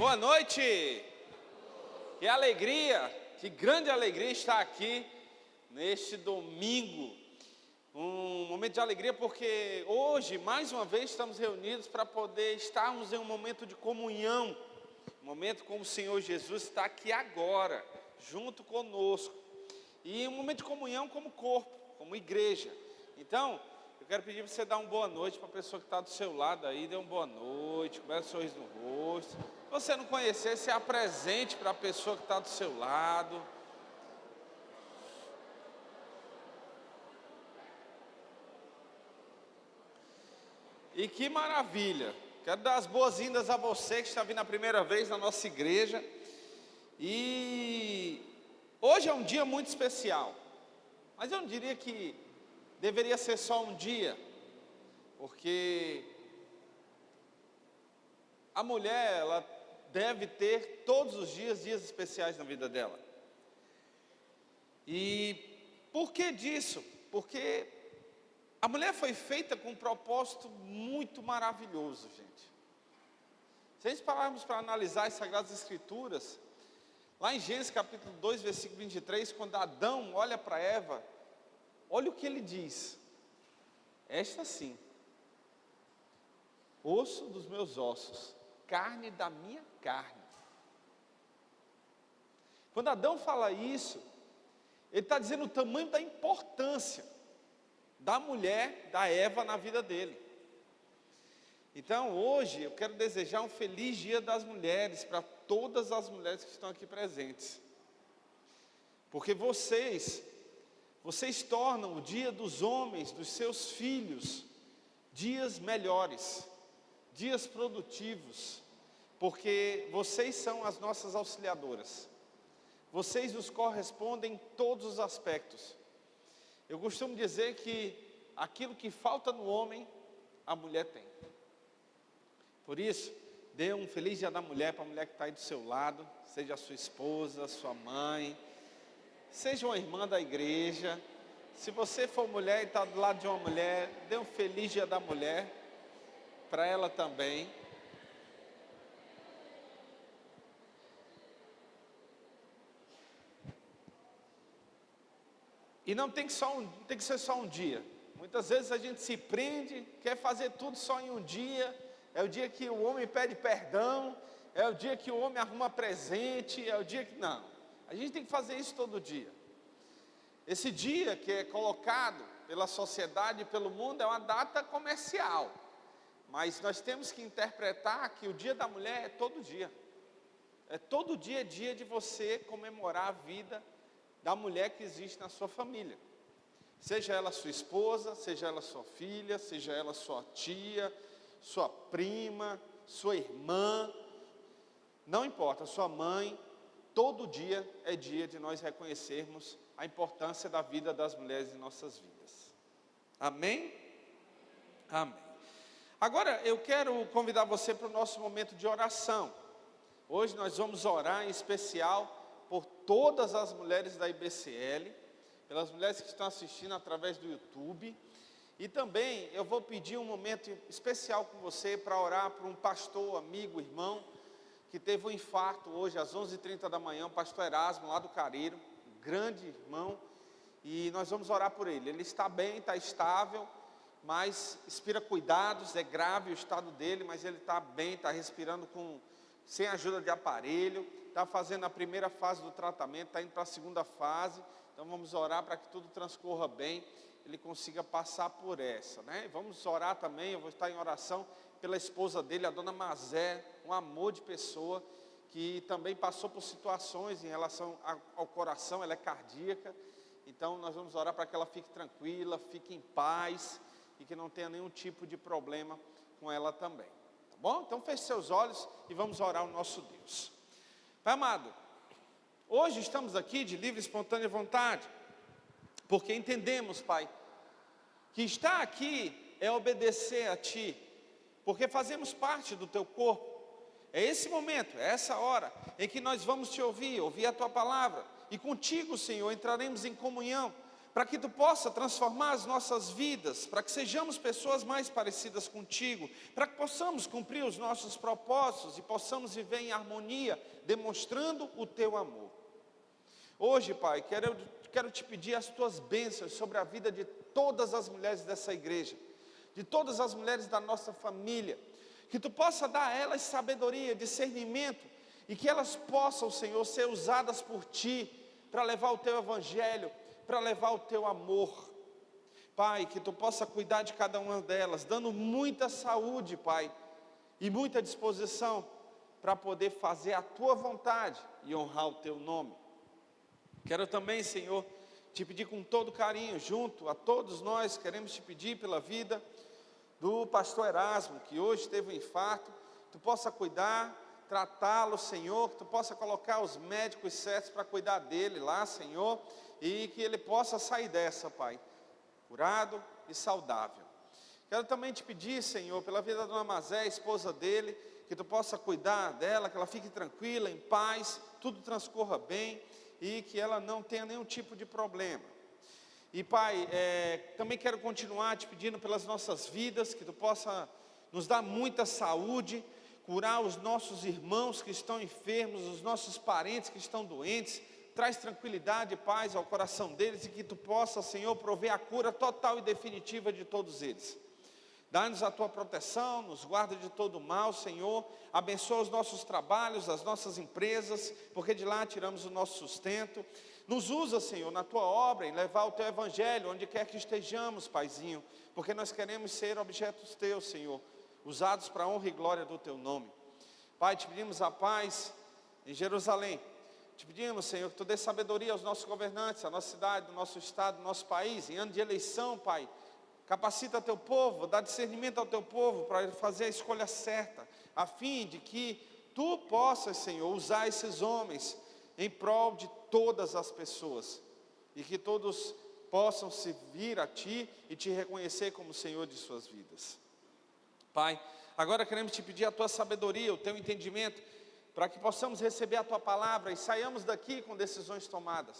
Boa noite! Que alegria, que grande alegria estar aqui neste domingo. Um momento de alegria porque hoje, mais uma vez, estamos reunidos para poder estarmos em um momento de comunhão. Um momento com o Senhor Jesus está aqui agora, junto conosco. E um momento de comunhão como corpo, como igreja. Então, eu quero pedir para você dar uma boa noite para a pessoa que está do seu lado aí. Dê uma boa noite, começa um sorriso no rosto. Se você não conhecer, se apresente para a pessoa que está do seu lado. E que maravilha! Quero dar as boas-vindas a você que está vindo a primeira vez na nossa igreja. E hoje é um dia muito especial. Mas eu não diria que deveria ser só um dia, porque a mulher, ela deve ter todos os dias especiais na vida dela. E por que disso? Porque a mulher foi feita com um propósito muito maravilhoso, gente. Se a gente pararmos para analisar as Sagradas Escrituras, lá em Gênesis capítulo 2, versículo 23, quando Adão olha para Eva, olha o que ele diz: esta sim, osso dos meus ossos, carne da minha carne. Quando Adão fala isso, ele está dizendo o tamanho da importância da mulher, da Eva na vida dele. Então hoje eu quero desejar um feliz dia das mulheres para todas as mulheres que estão aqui presentes, porque vocês tornam o dia dos homens, dos seus filhos, dias melhores, dias produtivos, porque vocês são as nossas auxiliadoras, vocês nos correspondem em todos os aspectos. Eu costumo dizer que aquilo que falta no homem, a mulher tem. Por isso, dê um feliz dia da mulher para a mulher que está aí do seu lado, seja a sua esposa, sua mãe, seja uma irmã da igreja. Se você for mulher e está do lado de uma mulher, dê um feliz dia da mulher para ela também. E não tem que ser só um dia. Muitas vezes a gente se prende, quer fazer tudo só em um dia. É o dia que o homem pede perdão, é o dia que o homem arruma presente, é o dia que... Não, a gente tem que fazer isso todo dia. Esse dia que é colocado pela sociedade e pelo mundo é uma data comercial, mas nós temos que interpretar que o dia da mulher é todo dia. Todo dia é dia de você comemorar a vida da mulher que existe na sua família. Seja ela sua esposa, seja ela sua filha, seja ela sua tia, sua prima, sua irmã, não importa, sua mãe. Todo dia é dia de nós reconhecermos a importância da vida das mulheres em nossas vidas. Amém? Amém. Agora eu quero convidar você para o nosso momento de oração. Hoje nós vamos orar em especial por todas as mulheres da IBCL, pelas mulheres que estão assistindo através do YouTube. E também eu vou pedir um momento especial com você para orar por um pastor, amigo, irmão, que teve um infarto hoje às 11h30 da manhã, o pastor Erasmo, lá do Careiro, um grande irmão, e nós vamos orar por ele. Ele está bem, está estável, mas inspira cuidados, é grave o estado dele, mas ele está bem, está respirando sem ajuda de aparelho, está fazendo a primeira fase do tratamento, está indo para a segunda fase. Então vamos orar para que tudo transcorra bem, ele consiga passar por essa, né? Vamos orar também, eu vou estar em oração pela esposa dele, a dona Mazé, um amor de pessoa, que também passou por situações em relação ao coração, ela é cardíaca. Então nós vamos orar para que ela fique tranquila, fique em paz, e que não tenha nenhum tipo de problema com ela também, tá bom? Então feche seus olhos e vamos orar ao nosso Deus. Pai amado, hoje estamos aqui de livre e espontânea vontade, porque entendemos, Pai, que estar aqui é obedecer a Ti, porque fazemos parte do Teu corpo. É esse momento, é essa hora em que nós vamos Te ouvir a Tua palavra, e contigo, Senhor, entraremos em comunhão, para que Tu possa transformar as nossas vidas, para que sejamos pessoas mais parecidas contigo, para que possamos cumprir os nossos propósitos e possamos viver em harmonia, demonstrando o Teu amor. Hoje, Pai, quero Te pedir as Tuas bênçãos sobre a vida de todas as mulheres dessa igreja, de todas as mulheres da nossa família, que Tu possa dar a elas sabedoria, discernimento, e que elas possam, Senhor, ser usadas por Ti, para levar o Teu evangelho, para levar o Teu amor. Pai, que Tu possa cuidar de cada uma delas, dando muita saúde, Pai, e muita disposição, para poder fazer a Tua vontade e honrar o Teu nome. Quero também, Senhor, Te pedir com todo carinho, junto a todos nós, queremos Te pedir pela vida do pastor Erasmo, que hoje teve um infarto. Tu possa cuidar, tratá-lo, Senhor, que Tu possa colocar os médicos certos para cuidar dele lá, Senhor, e que ele possa sair dessa, Pai, curado e saudável. Quero também Te pedir, Senhor, pela vida da dona Mazé, esposa dele, que Tu possa cuidar dela, que ela fique tranquila, em paz, tudo transcorra bem, e que ela não tenha nenhum tipo de problema. E Pai, também quero continuar Te pedindo pelas nossas vidas, que Tu possa nos dar muita saúde, curar os nossos irmãos que estão enfermos, os nossos parentes que estão doentes. Traz tranquilidade e paz ao coração deles, e que Tu possa, Senhor, prover a cura total e definitiva de todos eles. Dá-nos a Tua proteção, nos guarda de todo mal, Senhor. Abençoa os nossos trabalhos, as nossas empresas, porque de lá tiramos o nosso sustento. Nos usa, Senhor, na Tua obra, em levar o Teu evangelho, onde quer que estejamos, Paizinho, porque nós queremos ser objetos Teus, Senhor, usados para a honra e glória do Teu nome. Pai, Te pedimos a paz em Jerusalém. Te pedimos, Senhor, que Tu dê sabedoria aos nossos governantes, à nossa cidade, do nosso estado, do nosso país, em ano de eleição, Pai. Capacita Teu povo, dá discernimento ao Teu povo para fazer a escolha certa, a fim de que Tu possas, Senhor, usar esses homens em prol de todas as pessoas, e que todos possam se vir a Ti e Te reconhecer como Senhor de suas vidas. Pai, agora queremos Te pedir a Tua sabedoria, o Teu entendimento, para que possamos receber a Tua palavra e saiamos daqui com decisões tomadas.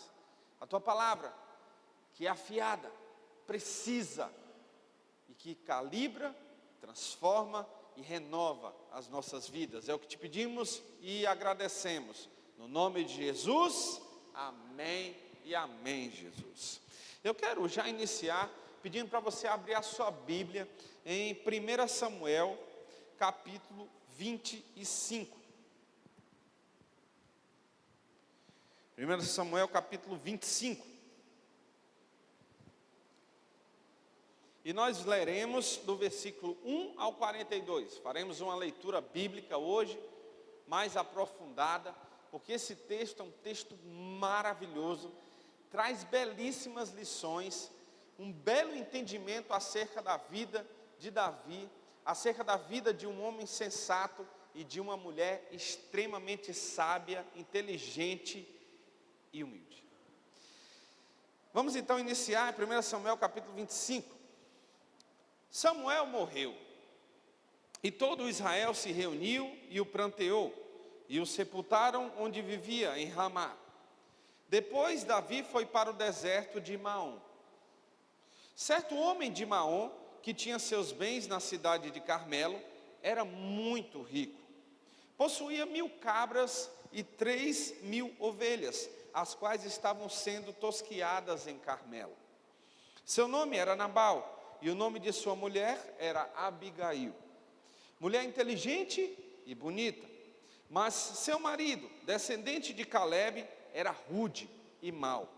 A Tua palavra, que é afiada, precisa, e que calibra, transforma e renova as nossas vidas. É o que Te pedimos e agradecemos. No nome de Jesus, amém e amém, Jesus. Eu quero já iniciar pedindo para você abrir a sua Bíblia em 1 Samuel, capítulo 25. 1 Samuel, capítulo 25. E nós leremos do versículo 1 ao 42. Faremos uma leitura bíblica hoje, mais aprofundada, porque esse texto é um texto maravilhoso, traz belíssimas lições, um belo entendimento acerca da vida de Davi, acerca da vida de um homem sensato e de uma mulher extremamente sábia, inteligente e humilde. Vamos então iniciar em 1 Samuel capítulo 25. Samuel morreu, e todo Israel se reuniu e o pranteou, e o sepultaram onde vivia, em Ramá. Depois Davi foi para o deserto de Maom. Certo homem de Maom, que tinha seus bens na cidade de Carmelo, era muito rico. Possuía 1000 cabras e 3000 ovelhas, as quais estavam sendo tosquiadas em Carmelo. Seu nome era Nabal, e o nome de sua mulher era Abigail. Mulher inteligente e bonita. Mas seu marido, descendente de Calebe, era rude e mau.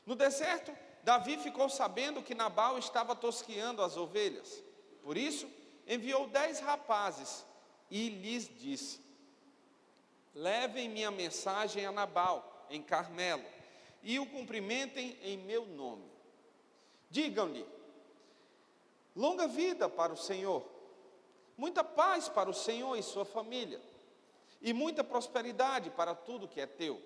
No deserto, Davi ficou sabendo que Nabal estava tosquiando as ovelhas. Por isso, enviou 10 rapazes e lhes disse: levem minha mensagem a Nabal, em Carmelo, e o cumprimentem em meu nome. Digam-lhe: longa vida para o Senhor, muita paz para o Senhor e sua família, e muita prosperidade para tudo que é teu.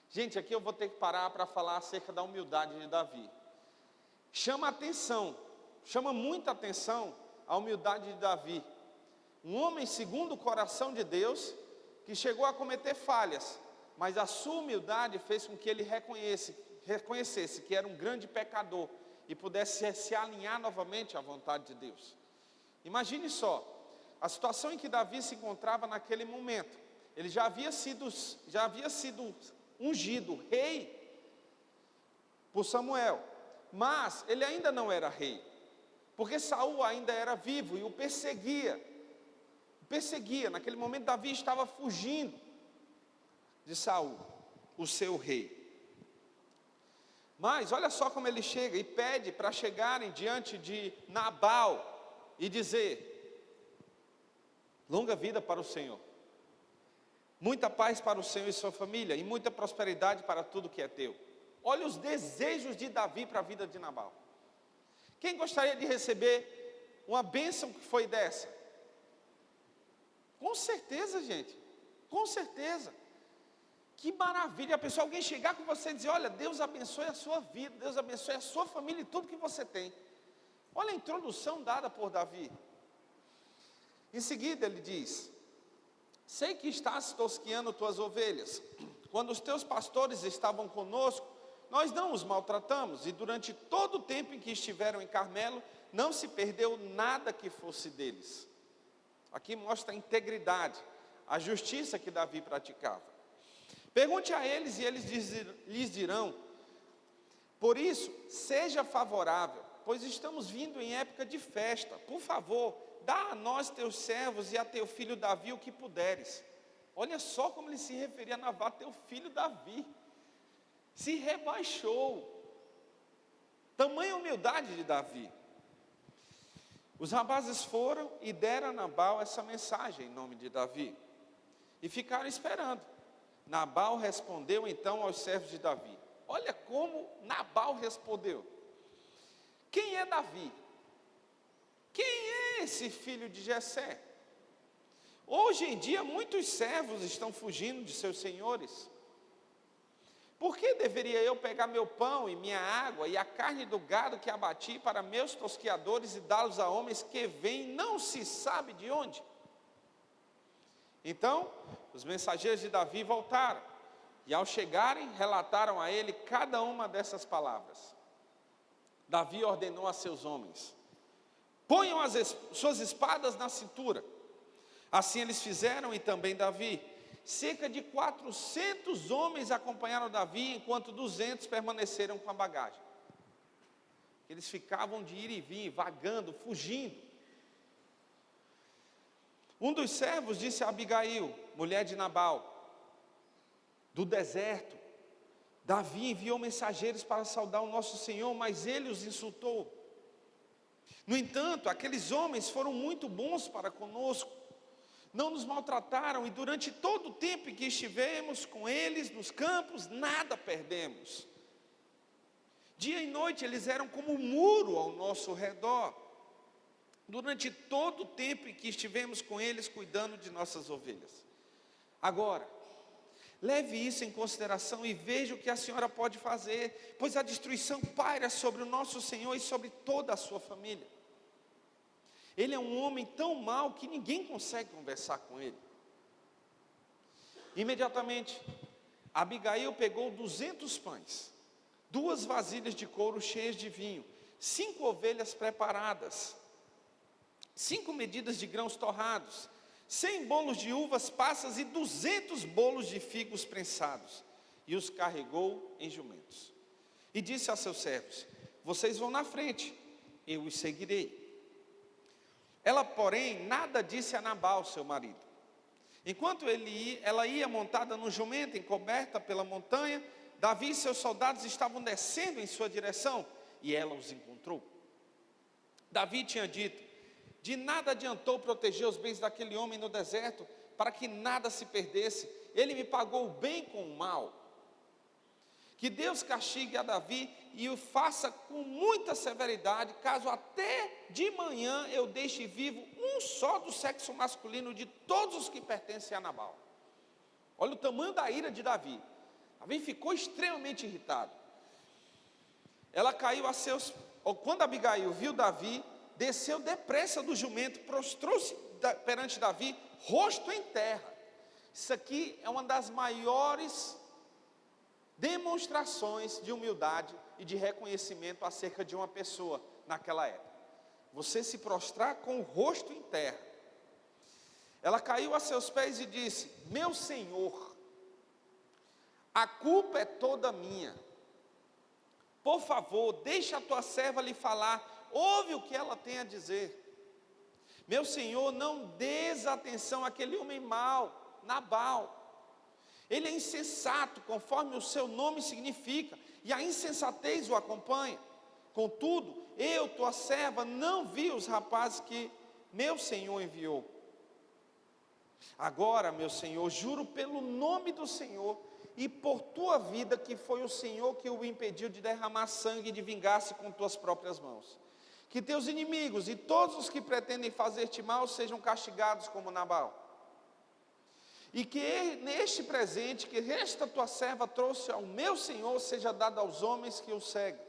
Gente, aqui eu vou ter que parar para falar acerca da humildade de Davi. Chama atenção, chama muita atenção a humildade de Davi. Um homem segundo o coração de Deus, que chegou a cometer falhas, mas a sua humildade fez com que ele reconhecesse que era um grande pecador e pudesse se alinhar novamente à vontade de Deus. Imagine só, a situação em que Davi se encontrava naquele momento. Ele já havia sido ungido rei por Samuel, mas ele ainda não era rei, porque Saul ainda era vivo e o perseguia. Naquele momento Davi estava fugindo de Saul, o seu rei. Mas olha só como ele chega e pede para chegarem diante de Nabal e dizer: longa vida para o Senhor, muita paz para o Senhor e sua família, e muita prosperidade para tudo que é teu. Olha os desejos de Davi para a vida de Nabal. Quem gostaria de receber uma bênção que foi dessa? Com certeza, gente, com certeza. Que maravilha, alguém chegar com você e dizer: olha, Deus abençoe a sua vida, Deus abençoe a sua família e tudo que você tem. Olha a introdução dada por Davi. Em seguida ele diz: sei que estás tosqueando tuas ovelhas. Quando os teus pastores estavam conosco, nós não os maltratamos, e durante todo o tempo em que estiveram em Carmelo, não se perdeu nada que fosse deles. Aqui mostra a integridade, a justiça que Davi praticava. Pergunte a eles e eles lhes dirão. Por isso, seja favorável, pois estamos vindo em época de festa. Por favor, dá a nós, teus servos, e a teu filho Davi o que puderes. Olha só como ele se referia a Nabal, teu filho Davi. Se rebaixou. Tamanha humildade de Davi. Os rapazes foram e deram a Nabal essa mensagem em nome de Davi. E ficaram esperando. Nabal respondeu então aos servos de Davi. Olha como Nabal respondeu. Quem é Davi? Quem é esse filho de Jessé? Hoje em dia muitos servos estão fugindo de seus senhores. Por que deveria eu pegar meu pão e minha água e a carne do gado que abati para meus tosqueadores e dá-los a homens que vêm não se sabe de onde? Então, os mensageiros de Davi voltaram, e ao chegarem, relataram a ele cada uma dessas palavras. Davi ordenou a seus homens: ponham suas espadas na cintura. Assim eles fizeram, e também Davi. Cerca de 400 homens acompanharam Davi, enquanto 200 permaneceram com a bagagem. Eles ficavam de ir e vir, vagando, fugindo. Um dos servos disse a Abigail, mulher de Nabal, do deserto: Davi enviou mensageiros para saudar o nosso Senhor, mas ele os insultou. No entanto, aqueles homens foram muito bons para conosco, não nos maltrataram, e durante todo o tempo em que estivemos com eles nos campos, nada perdemos. Dia e noite eles eram como um muro ao nosso redor, durante todo o tempo em que estivemos com eles cuidando de nossas ovelhas. Agora, leve isso em consideração e veja o que a senhora pode fazer, pois a destruição paira sobre o nosso Senhor e sobre toda a sua família. Ele é um homem tão mau que ninguém consegue conversar com ele. Imediatamente, Abigail pegou 200 pães, 2 vasilhas de couro cheias de vinho, 5 ovelhas preparadas, 5 medidas de grãos torrados, 100 bolos de uvas passas e 200 bolos de figos prensados, e os carregou em jumentos. E disse a seus servos: vocês vão na frente, eu os seguirei. Ela, porém, nada disse a Nabal, seu marido. Enquanto ela ia montada no jumento, encoberta pela montanha, Davi e seus soldados estavam descendo em sua direção, e ela os encontrou. Davi tinha dito: de nada adiantou proteger os bens daquele homem no deserto, para que nada se perdesse. Ele me pagou o bem com o mal. Que Deus castigue a Davi e o faça com muita severidade, caso até de manhã eu deixe vivo um só do sexo masculino de todos os que pertencem a Nabal. Olha o tamanho da ira de Davi. Davi ficou extremamente irritado. Ela caiu a seus... Quando Abigail viu Davi, desceu depressa do jumento, prostrou-se perante Davi, rosto em terra. Isso aqui é uma das maiores demonstrações de humildade e de reconhecimento acerca de uma pessoa naquela época. Você se prostrar com o rosto em terra. Ela caiu a seus pés e disse: meu Senhor, a culpa é toda minha. Por favor, deixa a tua serva lhe falar, ouve o que ela tem a dizer. Meu Senhor, não des atenção àquele homem mau, Nabal. Ele é insensato, conforme o seu nome significa, e a insensatez o acompanha. Contudo, eu, tua serva, não vi os rapazes que meu Senhor enviou. Agora, meu Senhor, juro pelo nome do Senhor e por tua vida, que foi o Senhor que o impediu de derramar sangue e de vingar-se com tuas próprias mãos. Que teus inimigos e todos os que pretendem fazer-te mal sejam castigados como Nabal. E que neste presente que esta tua serva trouxe ao meu Senhor seja dado aos homens que o seguem.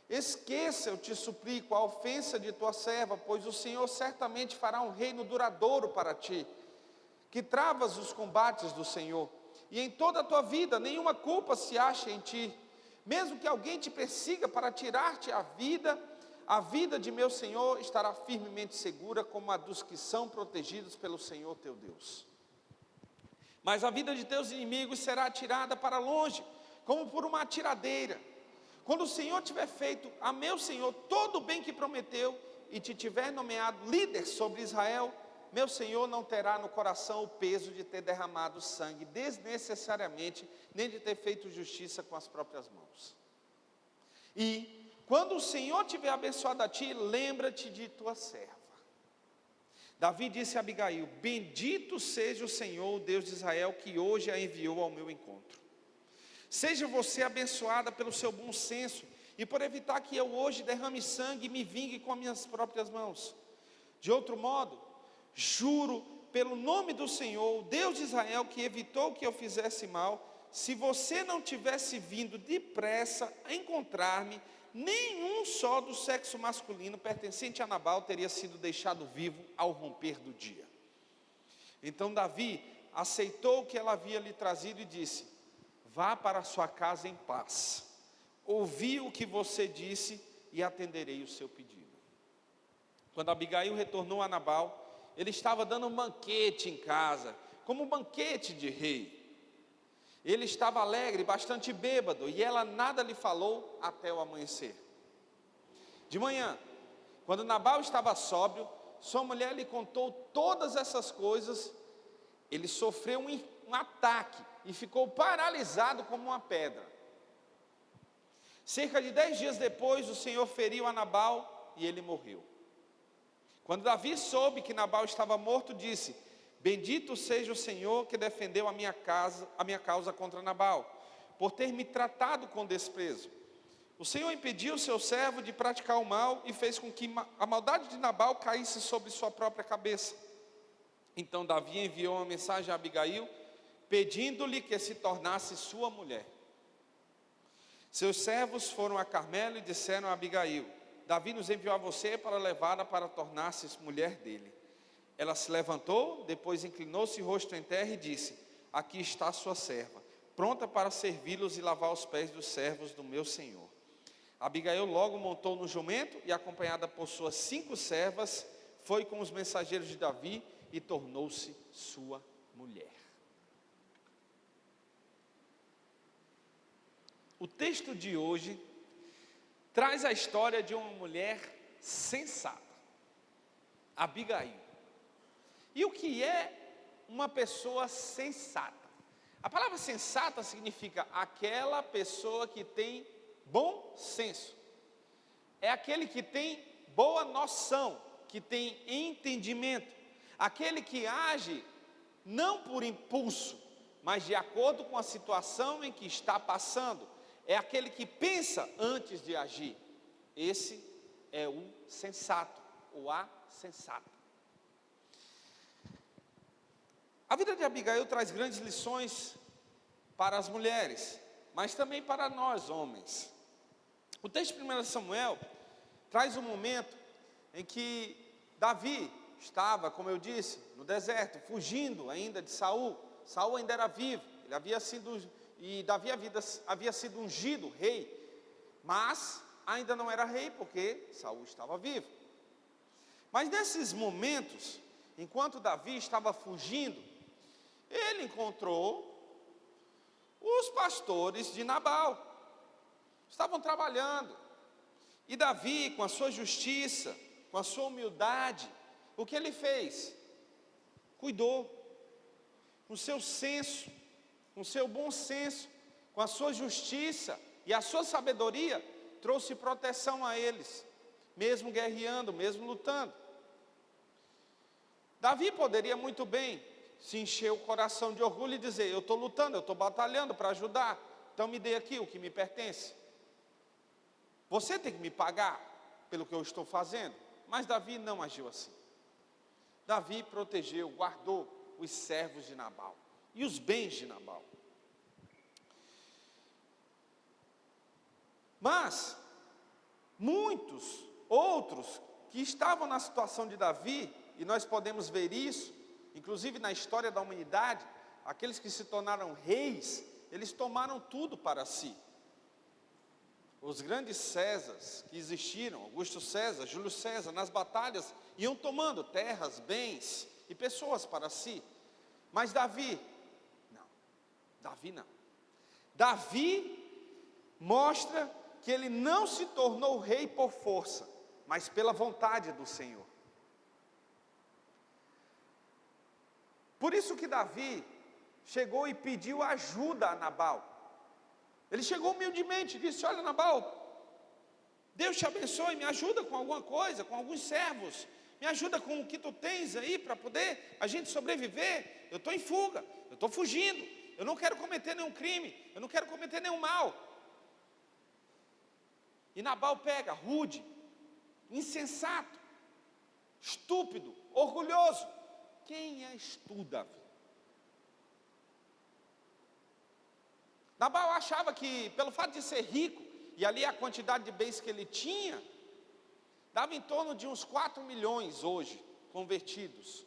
Esqueça, eu te suplico, a ofensa de tua serva, pois o Senhor certamente fará um reino duradouro para ti, que travas os combates do Senhor, e em toda a tua vida nenhuma culpa se acha em ti, mesmo que alguém te persiga para tirar-te a vida de meu Senhor estará firmemente segura, como a dos que são protegidos pelo Senhor teu Deus. Mas a vida de teus inimigos será atirada para longe, como por uma atiradeira. Quando o Senhor tiver feito a meu Senhor todo o bem que prometeu, e te tiver nomeado líder sobre Israel, meu Senhor não terá no coração o peso de ter derramado sangue desnecessariamente, nem de ter feito justiça com as próprias mãos. E quando o Senhor tiver abençoado a ti, lembra-te de tua serva. Davi disse a Abigail: bendito seja o Senhor, o Deus de Israel, que hoje a enviou ao meu encontro. Seja você abençoada pelo seu bom senso, e por evitar que eu hoje derrame sangue e me vingue com as minhas próprias mãos. De outro modo, juro pelo nome do Senhor, o Deus de Israel, que evitou que eu fizesse mal, se você não tivesse vindo depressa a encontrar-me, nenhum só do sexo masculino pertencente a Nabal teria sido deixado vivo ao romper do dia. Então Davi aceitou o que ela havia lhe trazido e disse: vá para a sua casa em paz. Ouvi o que você disse e atenderei o seu pedido. Quando Abigail retornou a Nabal, ele estava dando um banquete em casa, como um banquete de rei. Ele estava alegre, bastante bêbado, e ela nada lhe falou até o amanhecer. De manhã, quando Nabal estava sóbrio, sua mulher lhe contou todas essas coisas. Ele sofreu um ataque e ficou paralisado como uma pedra. Cerca de 10 dias depois, o Senhor feriu a Nabal e ele morreu. Quando Davi soube que Nabal estava morto, disse: bendito seja o Senhor que defendeu a minha causa contra Nabal, por ter me tratado com desprezo. O Senhor impediu o seu servo de praticar o mal e fez com que a maldade de Nabal caísse sobre sua própria cabeça. Então Davi enviou uma mensagem a Abigail, pedindo-lhe que se tornasse sua mulher. Seus servos foram a Carmelo e disseram a Abigail: Davi nos enviou a você para levá-la para tornar-se mulher dele. Ela se levantou, depois inclinou-se rosto em terra e disse: aqui está a sua serva, pronta para servi-los e lavar os pés dos servos do meu senhor. Abigail logo montou no jumento e, acompanhada por suas 5 servas, foi com os mensageiros de Davi e tornou-se sua mulher. O texto de hoje traz a história de uma mulher sensata, Abigail. E o que é uma pessoa sensata? A palavra sensata significa aquela pessoa que tem bom senso. É aquele que tem boa noção, que tem entendimento. Aquele que age não por impulso, mas de acordo com a situação em que está passando. É aquele que pensa antes de agir. Esse é o sensato, ou a sensata. A vida de Abigail traz grandes lições para as mulheres, mas também para nós, homens. O texto de 1 Samuel traz um momento em que Davi estava, como eu disse, no deserto, fugindo ainda de Saul. Saul ainda era vivo, ele havia sido e Davi havia sido ungido rei, mas ainda não era rei porque Saul estava vivo. Mas nesses momentos, enquanto Davi estava fugindo, ele encontrou os pastores de Nabal, estavam trabalhando, e Davi, com a sua justiça, com a sua humildade, o que ele fez? Cuidou, com o seu senso, com o seu bom senso, com a sua justiça e a sua sabedoria, trouxe proteção a eles, mesmo guerreando, mesmo lutando. Davi poderia muito bem se encher o coração de orgulho e dizer: eu estou lutando, eu estou batalhando para ajudar, então me dê aqui o que me pertence. Você tem que me pagar pelo que eu estou fazendo. Mas Davi não agiu assim. Davi protegeu, guardou os servos de Nabal e os bens de Nabal. Mas muitos outros que estavam na situação de Davi, e nós podemos ver isso, inclusive na história da humanidade, aqueles que se tornaram reis, eles tomaram tudo para si. Os grandes Césares que existiram, Augusto César, Júlio César, nas batalhas, iam tomando terras, bens e pessoas para si. Mas Davi, não. Davi não. Davi mostra que ele não se tornou rei por força, mas pela vontade do Senhor. Por isso que Davi chegou e pediu ajuda a Nabal. Ele chegou humildemente e disse: olha, Nabal, Deus te abençoe, me ajuda com alguma coisa, com alguns servos, me ajuda com o que tu tens aí para poder a gente sobreviver. Eu estou em fuga, eu estou fugindo, eu não quero cometer nenhum crime, eu não quero cometer nenhum mal. E Nabal pega, rude, insensato, estúpido, orgulhoso. Quem és tu, Davi? Nabal achava que, pelo fato de ser rico, e ali a quantidade de bens que ele tinha, dava em torno de uns 4 milhões hoje, convertidos.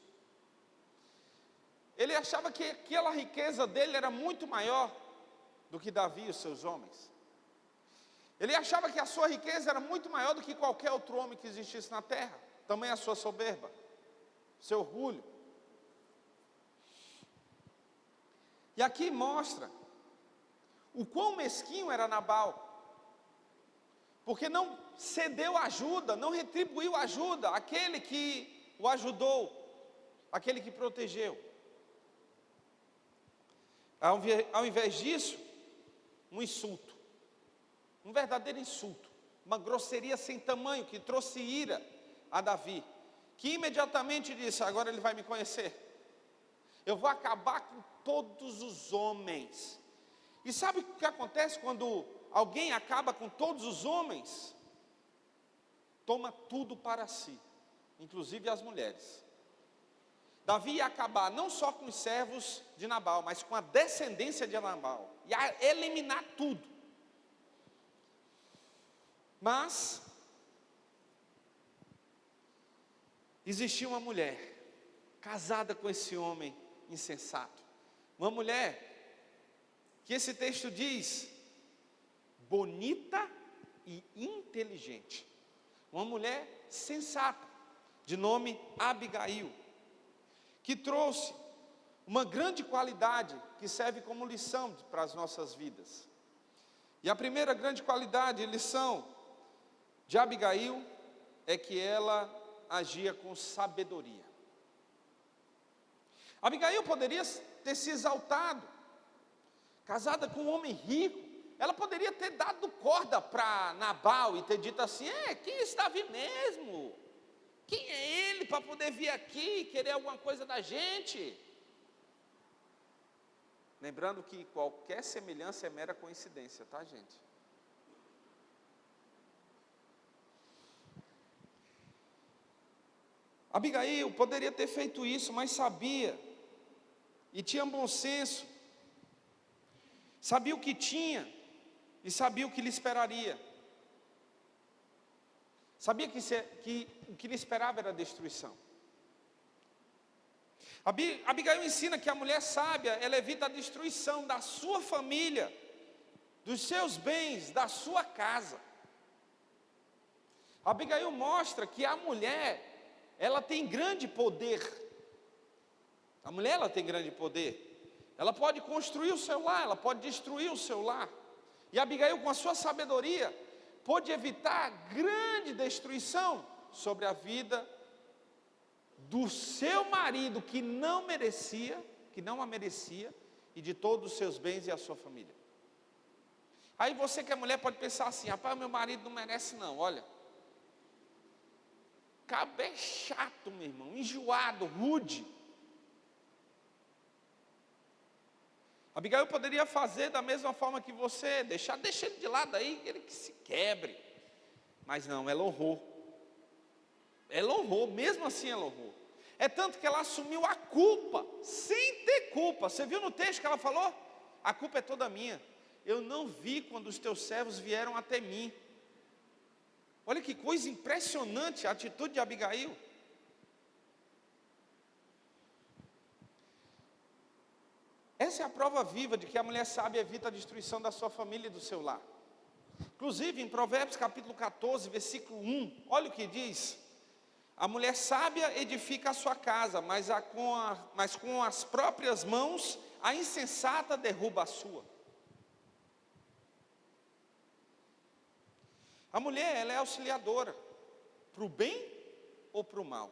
Ele achava que aquela riqueza dele era muito maior do que Davi e os seus homens. Ele achava que a sua riqueza era muito maior do que qualquer outro homem que existisse na terra. Também a sua soberba, seu orgulho. E aqui mostra o quão mesquinho era Nabal, porque não cedeu ajuda, não retribuiu ajuda àquele que o ajudou, aquele que protegeu. Ao invés disso, um insulto, um verdadeiro insulto, uma grosseria sem tamanho que trouxe ira a Davi, que imediatamente disse: agora ele vai me conhecer, eu vou acabar com todos os homens. E sabe o que acontece quando alguém acaba com todos os homens? Toma tudo para si, inclusive as mulheres. Davi ia acabar não só com os servos de Nabal, mas com a descendência de Nabal, ia eliminar tudo. Mas existia uma mulher casada com esse homem insensato, uma mulher que esse texto diz, bonita e inteligente, uma mulher sensata, de nome Abigail, que trouxe uma grande qualidade que serve como lição para as nossas vidas. E a primeira grande qualidade e lição de Abigail é que ela agia com sabedoria. Abigail poderia ter se exaltado, casada com um homem rico, ela poderia ter dado corda para Nabal e ter dito assim: quem está vindo mesmo? Quem é ele para poder vir aqui e querer alguma coisa da gente? Lembrando que qualquer semelhança é mera coincidência, tá, gente? Abigail poderia ter feito isso, mas sabia, e tinha bom senso, sabia o que tinha, e sabia o que lhe esperaria. Sabia que o que lhe esperava era destruição. Abigail ensina que a mulher sábia, ela evita a destruição da sua família, dos seus bens, da sua casa. Abigail mostra que a mulher, ela tem grande poder. A mulher, ela tem grande poder. Ela pode construir o seu lar, ela pode destruir o seu lar. E Abigail, com a sua sabedoria, pôde evitar grande destruição sobre a vida do seu marido, que não a merecia, e de todos os seus bens e a sua família. Aí você que é mulher pode pensar assim: rapaz, meu marido não merece não, olha. Cabo é chato, meu irmão, enjoado, rude. Abigail poderia fazer da mesma forma que você, deixa ele de lado aí, ele que se quebre. Mas não, ela honrou. Ela honrou, mesmo assim ela honrou. É tanto que ela assumiu a culpa, sem ter culpa. Você viu no texto que ela falou? A culpa é toda minha. Eu não vi quando os teus servos vieram até mim. Olha que coisa impressionante a atitude de Abigail. Essa é a prova viva de que a mulher sábia evita a destruição da sua família e do seu lar. Inclusive em Provérbios capítulo 14, versículo 1, olha o que diz: a mulher sábia edifica a sua casa, mas com as próprias mãos a insensata derruba a sua. A mulher, ela é auxiliadora, para o bem ou para o mal.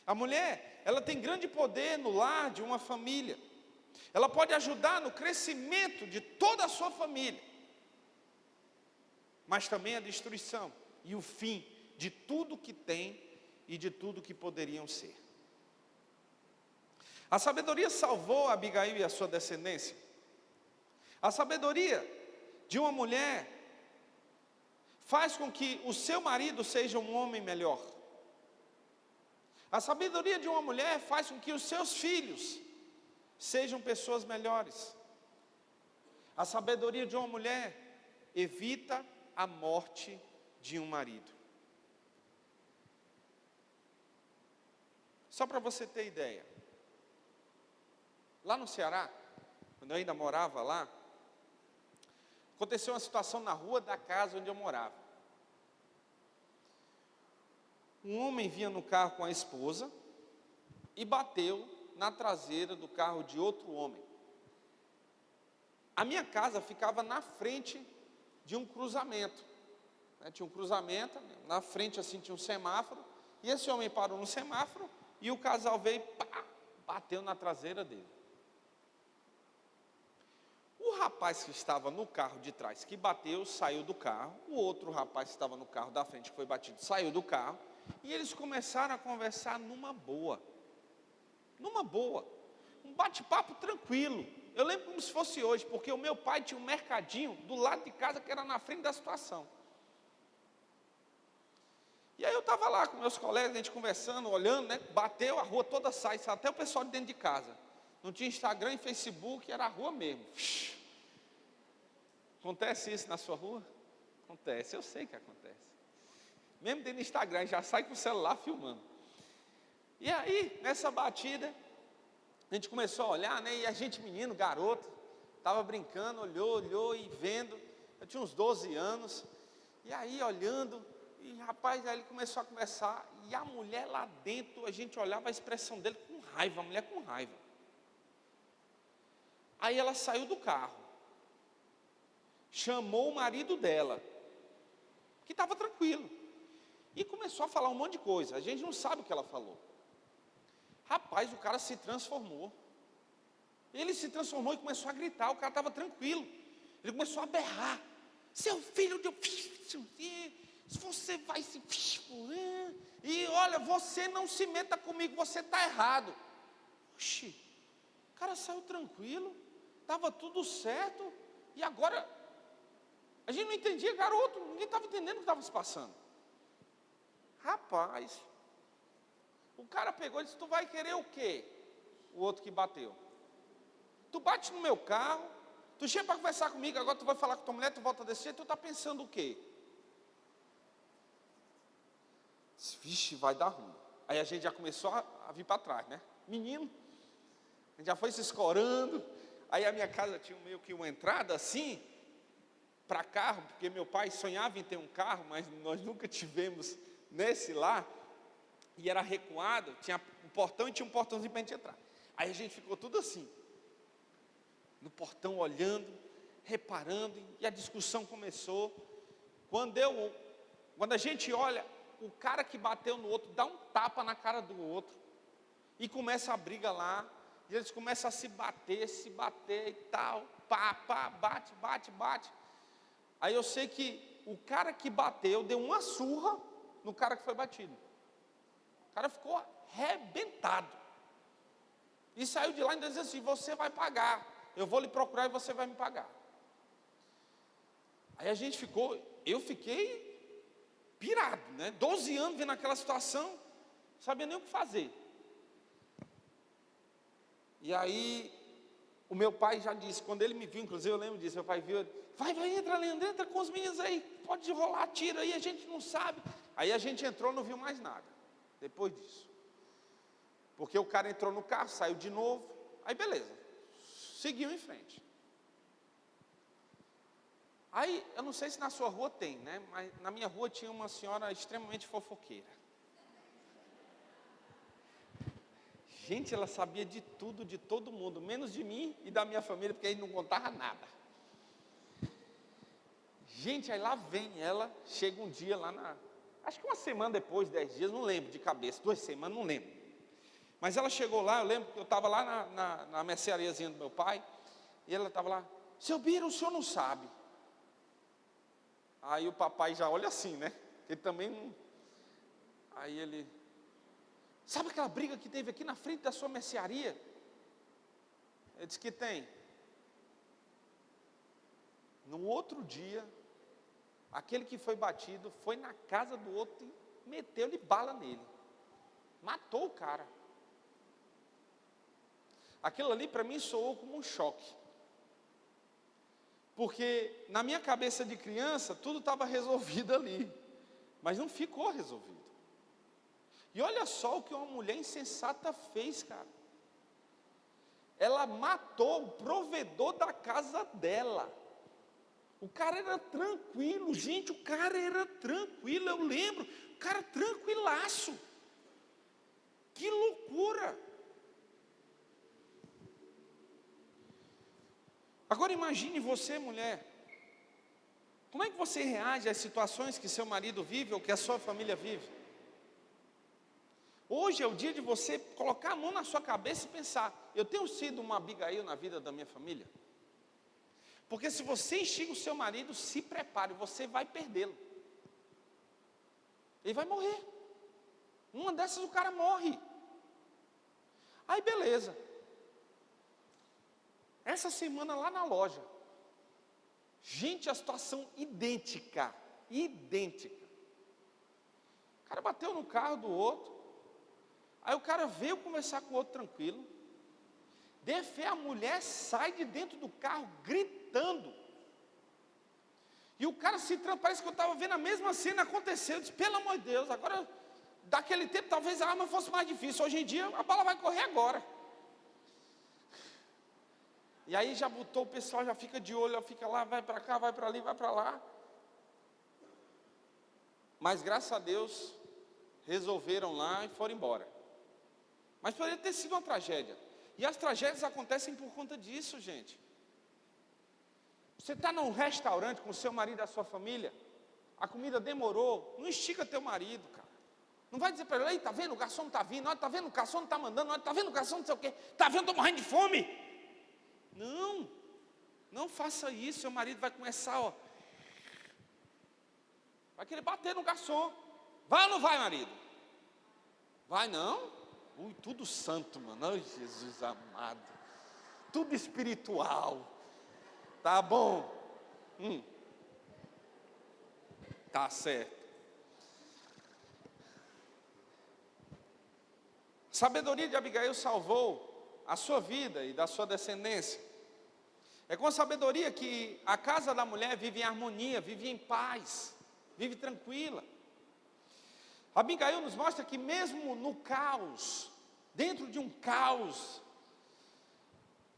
A mulher, ela tem grande poder no lar de uma família. Ela pode ajudar no crescimento de toda a sua família, mas também a destruição e o fim de tudo que tem e de tudo que poderiam ser. A sabedoria salvou Abigail e a sua descendência. A sabedoria de uma mulher faz com que o seu marido seja um homem melhor. A sabedoria de uma mulher faz com que os seus filhos sejam pessoas melhores. A sabedoria de uma mulher evita a morte de um marido. Só para você ter ideia, lá no Ceará, quando eu ainda morava lá, aconteceu uma situação na rua da casa onde eu morava. Um homem vinha no carro com a esposa e bateu na traseira do carro de outro homem. A minha casa ficava na frente de um cruzamento, né? Tinha um cruzamento, na frente assim tinha um semáforo, e esse homem parou no semáforo, e o casal veio e pá, bateu na traseira dele. O rapaz que estava no carro de trás que bateu, saiu do carro. O outro rapaz que estava no carro da frente que foi batido, saiu do carro. E eles começaram a conversar numa boa. Numa boa. Um bate-papo tranquilo. Eu lembro como se fosse hoje, porque o meu pai tinha um mercadinho do lado de casa que era na frente da situação. E aí eu estava lá com meus colegas, a gente conversando, olhando, né? Bateu, a rua toda sai até o pessoal de dentro de casa. Não tinha Instagram e Facebook, era a rua mesmo. Acontece isso na sua rua? Acontece, eu sei que acontece. Mesmo dentro do Instagram, já sai com o celular filmando. E aí, nessa batida, a gente começou a olhar, né? E a gente, menino, garoto, estava brincando, olhou e vendo. Eu tinha uns 12 anos. E aí, olhando, e rapaz, aí ele começou a conversar. E a mulher lá dentro, a gente olhava a expressão dele com raiva, a mulher com raiva. Aí ela saiu do carro, chamou o marido dela, que estava tranquilo, e começou a falar um monte de coisa. A gente não sabe o que ela falou. Rapaz, o cara se transformou. Ele se transformou e começou a gritar. O cara estava tranquilo. Ele começou a berrar: seu filho de... você vai se... e olha, você não se meta comigo, você está errado. Oxi, o cara saiu tranquilo, estava tudo certo, e agora a gente não entendia, garoto, ninguém estava entendendo o que estava se passando. Rapaz, o cara pegou e disse: tu vai querer o quê? O outro que bateu: tu bate no meu carro, tu chega para conversar comigo, agora tu vai falar com tua mulher, tu volta desse jeito, tu está pensando o quê? Vixe, vai dar ruim. Aí a gente já começou a vir para trás, né? menino. A gente já foi se escorando. Aí a minha casa tinha meio que uma entrada assim, para carro, porque meu pai sonhava em ter um carro, mas nós nunca tivemos nesse lá. E era recuado, tinha um portão e tinha um portãozinho para a gente entrar. Aí a gente ficou tudo assim, no portão olhando, reparando, e a discussão começou. Quando a gente olha, o cara que bateu no outro dá um tapa na cara do outro, e começa a briga lá, e eles começam a se bater e tal, bate. Aí eu sei que o cara que bateu deu uma surra no cara que foi batido. O cara ficou arrebentado. E saiu de lá e disse assim: você vai pagar, eu vou lhe procurar e você vai me pagar. Aí eu fiquei pirado, né? 12 anos vendo aquela situação, não sabia nem o que fazer. E aí, o meu pai já disse, quando ele me viu, inclusive eu lembro disso, meu pai viu, vai, entra, Leandro, entra com os meninos aí, pode rolar tiro aí, a gente não sabe. Aí a gente entrou, não viu mais nada, depois disso. Porque o cara entrou no carro, saiu de novo, aí beleza, seguiu em frente. Aí, eu não sei se na sua rua tem, né? Mas na minha rua tinha uma senhora extremamente fofoqueira. Gente, ela sabia de tudo, de todo mundo, menos de mim e da minha família, porque aí não contava nada. Gente, aí lá vem ela, chega um dia lá acho que uma semana depois, 10 dias, não lembro de cabeça, 2 semanas, não lembro. Mas ela chegou lá, eu lembro que eu estava lá na merceariazinha do meu pai, e ela estava lá: seu Bira, o senhor não sabe. Aí o papai já olha assim, né? Ele também não. Aí ele: sabe aquela briga que teve aqui na frente da sua mercearia? Ele disse que tem. No outro dia, aquele que foi batido foi na casa do outro e meteu-lhe bala nele. Matou o cara. Aquilo ali para mim soou como um choque. Porque na minha cabeça de criança, tudo estava resolvido ali. Mas não ficou resolvido. E olha só o que uma mulher insensata fez, cara. Ela matou o provedor da casa dela. O cara era tranquilo, gente, o cara era tranquilo, eu lembro. O cara tranquilaço. Que loucura. Agora imagine você, mulher. Como é que você reage às situações que seu marido vive ou que a sua família vive? Hoje é o dia de você colocar a mão na sua cabeça e pensar: eu tenho sido uma Abigail na vida da minha família? Porque se você instiga o seu marido, se prepare, você vai perdê-lo. Ele vai morrer. Uma dessas o cara morre. Aí beleza. Essa semana lá na loja, gente, a situação idêntica. O cara bateu no carro do outro. Aí o cara veio conversar com o outro tranquilo. De fé, a mulher sai de dentro do carro gritando. E o cara parece que eu estava vendo a mesma cena acontecer. Eu disse: pelo amor de Deus, agora, daquele tempo talvez a arma fosse mais difícil. Hoje em dia a bala vai correr agora. E aí já botou, o pessoal já fica de olho, fica lá, vai para cá, vai para ali, vai para lá. Mas graças a Deus, resolveram lá e foram embora. Mas poderia ter sido uma tragédia. E as tragédias acontecem por conta disso, gente. Você está num restaurante com o seu marido e a sua família, a comida demorou, não estica teu marido, cara. Não vai dizer para ele: ei, tá vendo, o garçom não está vindo, olha, tá vendo, o garçom não está mandando, olha, tá vendo, o garçom não sei o quê, tá vendo, estou morrendo de fome. Não faça isso, seu marido vai começar, vai querer bater no garçom. Vai ou não vai, marido? Vai não? Ui, tudo santo, mano. Ai, Jesus amado. Tudo espiritual. Tá bom. Tá certo. A sabedoria de Abigail salvou a sua vida e da sua descendência. É com a sabedoria que a casa da mulher vive em harmonia, vive em paz, vive tranquila. Abigail nos mostra que mesmo no caos, dentro de um caos.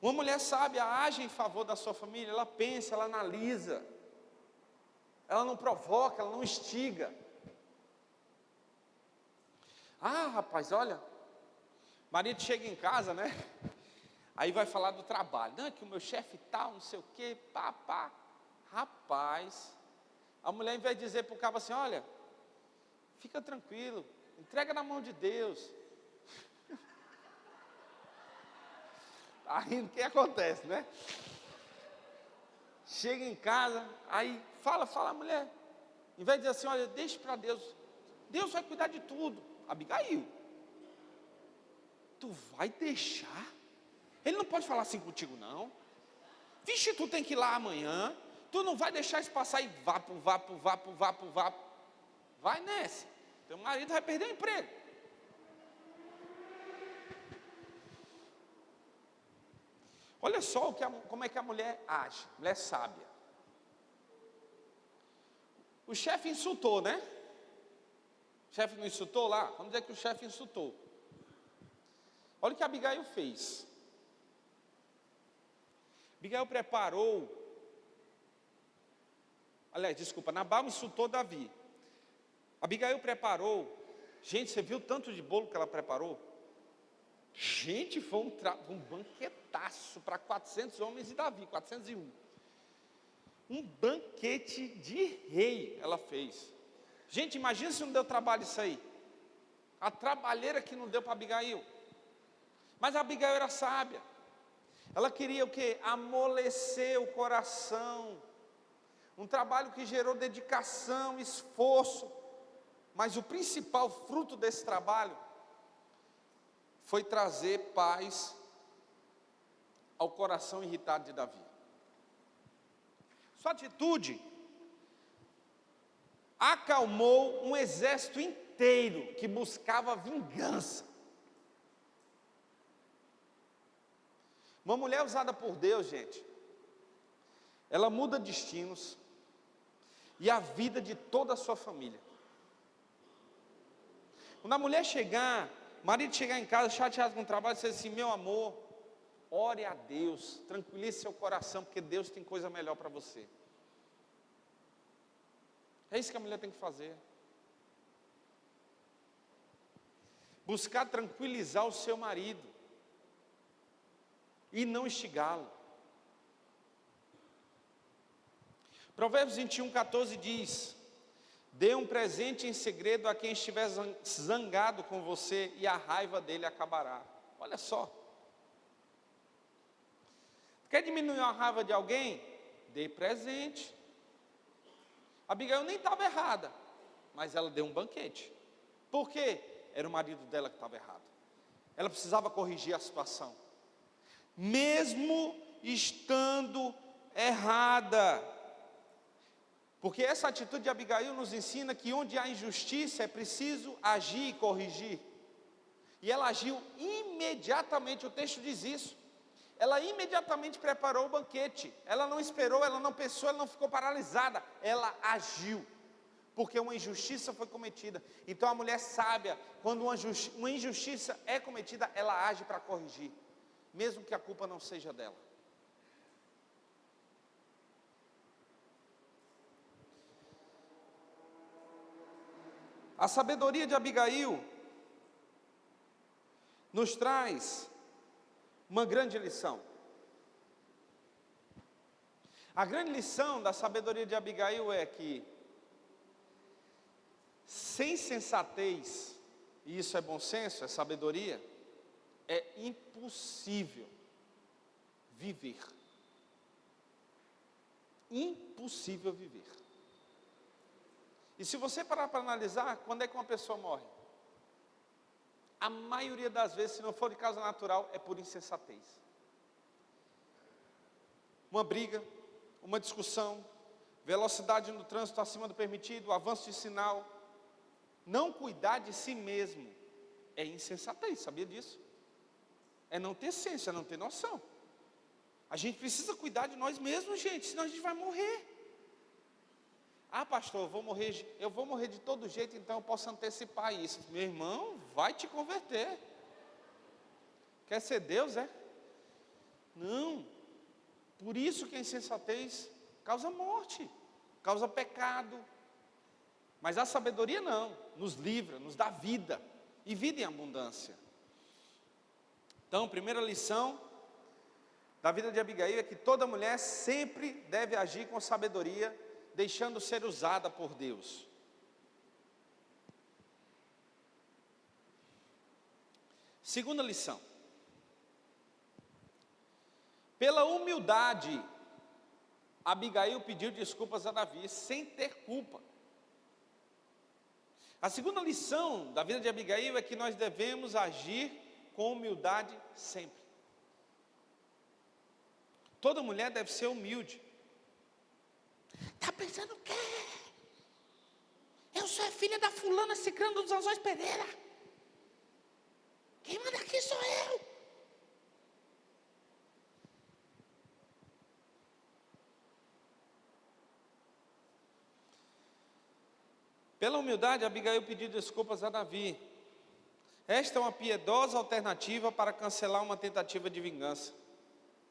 Uma mulher sábia age em favor da sua família, ela pensa, ela analisa, ela não provoca, ela não instiga. Ah, rapaz, olha, marido chega em casa, né? Aí vai falar do trabalho. Não, é que o meu chefe tal, não sei o quê, pá, pá. Rapaz, a mulher, em vez de dizer para o cabo assim, olha, fica tranquilo, entrega na mão de Deus. Tá rindo, o que acontece, né? Chega em casa, aí fala a mulher. Em vez de dizer assim, olha, deixa para Deus. Deus vai cuidar de tudo. Abigail, tu vai deixar? Ele não pode falar assim contigo, não. Vixe, tu tem que ir lá amanhã. Tu não vai deixar isso passar e vapo. Vai nessa. Teu marido vai perder o emprego. Olha só como é que a mulher age. Mulher sábia. O chefe insultou, né? O chefe não insultou lá? Vamos dizer que o chefe insultou. Olha o que a Abigail fez. Abigail preparou. Aliás, desculpa, Nabal insultou Davi. Abigail preparou. Gente, você viu o tanto de bolo que ela preparou? Gente, foi um banquetaço para 400 homens e Davi, 401. Um banquete de rei ela fez. Gente, imagina se não deu trabalho isso aí. A trabalheira que não deu para Abigail. Mas a Abigail era sábia. Ela queria o quê? Amolecer o coração. Um trabalho que gerou dedicação, esforço. Mas o principal fruto desse trabalho foi trazer paz ao coração irritado de Davi. Sua atitude acalmou um exército inteiro que buscava vingança. Uma mulher usada por Deus, gente, ela muda destinos e a vida de toda a sua família. Quando a mulher chegar, o marido chegar em casa chateado com o trabalho, dizer assim, meu amor, ore a Deus, tranquilize seu coração, porque Deus tem coisa melhor para você. É isso que a mulher tem que fazer. Buscar tranquilizar o seu marido e não instigá-lo. Provérbios 21:14 diz: dê um presente em segredo a quem estiver zangado com você e a raiva dele acabará. Olha só. Quer diminuir a raiva de alguém? Dê presente. Abigail nem estava errada, mas ela deu um banquete. Por quê? Era o marido dela que estava errado. Ela precisava corrigir a situação. Mesmo estando errada. Porque essa atitude de Abigail nos ensina que onde há injustiça é preciso agir e corrigir. E ela agiu imediatamente, o texto diz isso. Ela imediatamente preparou o banquete. Ela não esperou, ela não pensou, ela não ficou paralisada. Ela agiu. Porque uma injustiça foi cometida. Então a mulher sábia, quando uma injustiça é cometida, ela age para corrigir. Mesmo que a culpa não seja dela. A sabedoria de Abigail nos traz uma grande lição. A grande lição da sabedoria de Abigail é que, sem sensatez, e isso é bom senso, é sabedoria, é impossível viver. Impossível viver. E se você parar para analisar, quando é que uma pessoa morre? A maioria das vezes, se não for de causa natural, é por insensatez. Uma briga, uma discussão, velocidade no trânsito acima do permitido, avanço de sinal. Não cuidar de si mesmo é insensatez, sabia disso? É não ter senso, é não ter noção. A gente precisa cuidar de nós mesmos, gente, senão a gente vai morrer. Ah, pastor, eu vou morrer de todo jeito, então eu posso antecipar isso. Meu irmão, vai te converter. Quer ser Deus, é? Não. Por isso que a insensatez causa morte, causa pecado. Mas a sabedoria não, nos livra, nos dá vida, e vida em abundância. Então, primeira lição da vida de Abigail é que toda mulher sempre deve agir com sabedoria, deixando ser usada por Deus. Segunda lição. Pela humildade, Abigail pediu desculpas a Davi, sem ter culpa. A segunda lição da vida de Abigail é que nós devemos agir com humildade sempre. Toda mulher deve ser humilde. Está pensando o quê? Eu sou a filha da fulana ciclana dos Anzóis Pereira. Quem manda aqui sou eu. Pela humildade, Abigail pediu desculpas a Davi. Esta é uma piedosa alternativa para cancelar uma tentativa de vingança.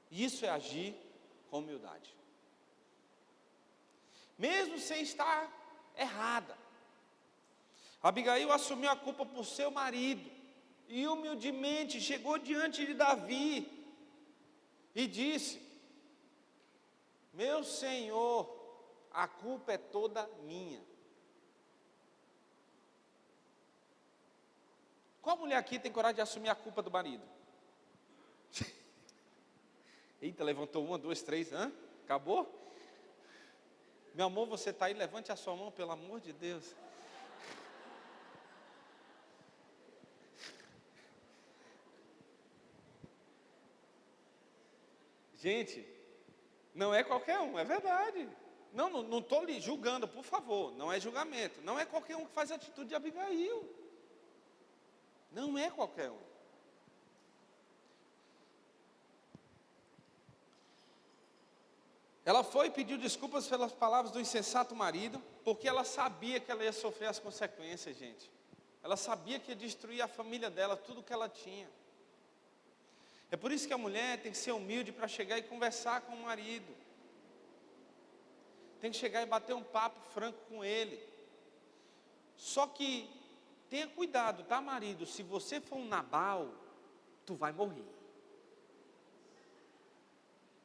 Isso é agir com humildade. Mesmo sem estar errada. Abigail assumiu a culpa por seu marido e humildemente chegou diante de Davi e disse: meu senhor, a culpa é toda minha. Qual mulher aqui tem coragem de assumir a culpa do marido? Eita, levantou 1, 2, 3, acabou? Meu amor, você está aí, levante a sua mão, pelo amor de Deus. Gente, não é qualquer um, é verdade. Não estou lhe julgando, por favor, não é julgamento. Não é qualquer um que faz a atitude de Abigail. Não é qualquer um. Ela foi e pediu desculpas pelas palavras do insensato marido, porque ela sabia que ela ia sofrer as consequências, gente. Ela sabia que ia destruir a família dela, tudo que ela tinha. É por isso que a mulher tem que ser humilde para chegar e conversar com o marido. Tem que chegar e bater um papo franco com ele. Só que tenha cuidado, tá, marido? Se você for um Nabal, tu vai morrer.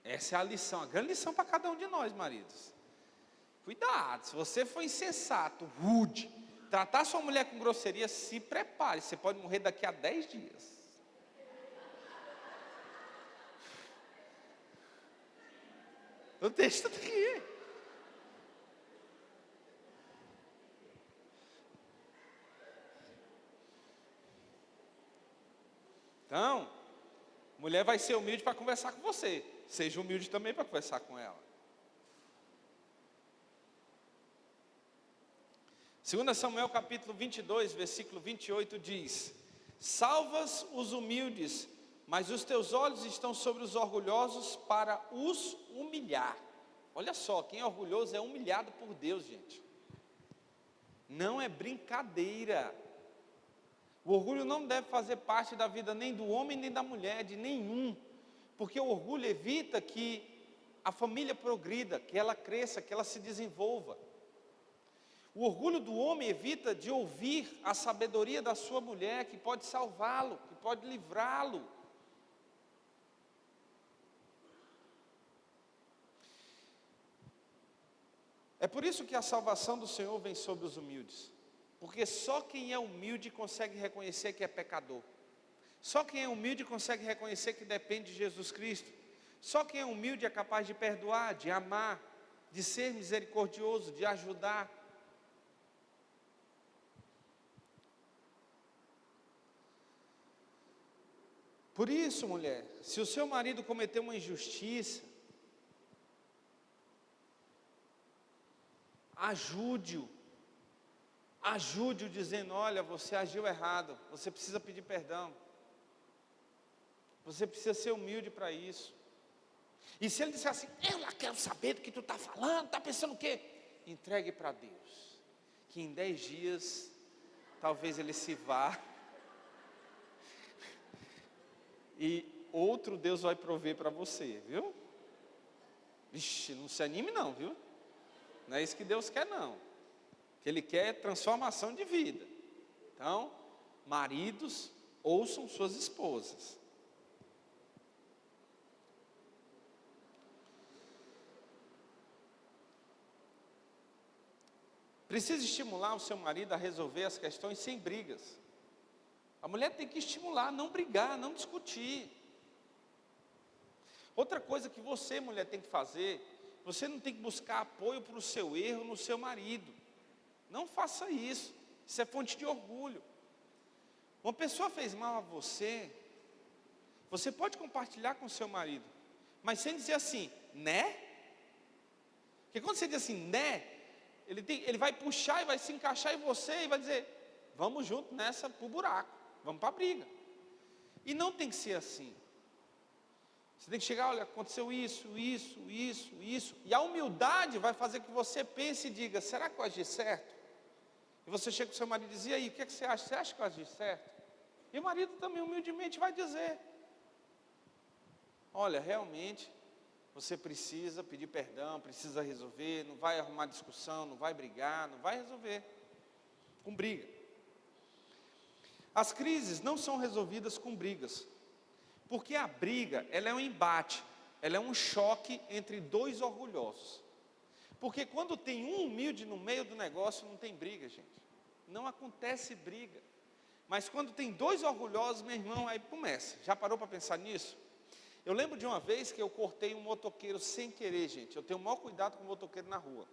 Essa é a lição, a grande lição para cada um de nós, maridos. Cuidado, se você for insensato, rude, tratar sua mulher com grosseria, se prepare, você pode morrer daqui a 10 dias. O texto está aqui. Então, mulher vai ser humilde para conversar com você. Seja humilde também para conversar com ela. 2 Samuel capítulo 22, versículo 28 diz: salvas os humildes, mas os teus olhos estão sobre os orgulhosos para os humilhar. Olha só, quem é orgulhoso é humilhado por Deus, gente. Não é brincadeira. O orgulho não deve fazer parte da vida nem do homem nem da mulher, de nenhum. Porque o orgulho evita que a família progrida, que ela cresça, que ela se desenvolva. O orgulho do homem evita de ouvir a sabedoria da sua mulher, que pode salvá-lo, que pode livrá-lo. É por isso que a salvação do Senhor vem sobre os humildes. Porque só quem é humilde consegue reconhecer que é pecador. Só quem é humilde consegue reconhecer que depende de Jesus Cristo. Só quem é humilde é capaz de perdoar, de amar, de ser misericordioso, de ajudar. Por isso, mulher, se o seu marido cometeu uma injustiça, ajude-o dizendo: olha, você agiu errado, você precisa pedir perdão. Você precisa ser humilde para isso. E se ele disser assim: eu lá quero saber do que tu está falando, está pensando o quê? Entregue para Deus, que em 10 dias, talvez ele se vá. e outro Deus vai prover para você, viu? Vixe, não se anime não, viu? Não é isso que Deus quer não. Que Ele quer transformação de vida. Então, maridos, ouçam suas esposas. Precisa estimular o seu marido a resolver as questões sem brigas. A mulher tem que estimular, não brigar, não discutir. Outra coisa que você, mulher, tem que fazer, você não tem que buscar apoio para o seu erro no seu marido. Não faça isso. Isso é fonte de orgulho. Uma pessoa fez mal a você, você pode compartilhar com o seu marido, mas sem dizer assim, né? Porque quando você diz assim, né? Ele vai puxar e vai se encaixar em você e vai dizer, vamos junto nessa pro buraco, vamos para a briga. E não tem que ser assim. Você tem que chegar, olha, aconteceu isso. E a humildade vai fazer que você pense e diga, será que eu agi certo? E você chega com o seu marido e diz, e aí, o que você acha? Você acha que eu agi certo? E o marido também humildemente vai dizer, olha, realmente, você precisa pedir perdão, precisa resolver, não vai arrumar discussão, não vai brigar, não vai resolver com briga. As crises não são resolvidas com brigas, porque a briga, ela é um embate, ela é um choque entre dois orgulhosos. Porque quando tem um humilde no meio do negócio, não tem briga, gente. Não acontece briga. Mas quando tem dois orgulhosos, meu irmão, aí começa. Já parou para pensar nisso? Eu lembro de uma vez que eu cortei um motoqueiro sem querer, gente. Eu tenho o maior cuidado com o motoqueiro na rua.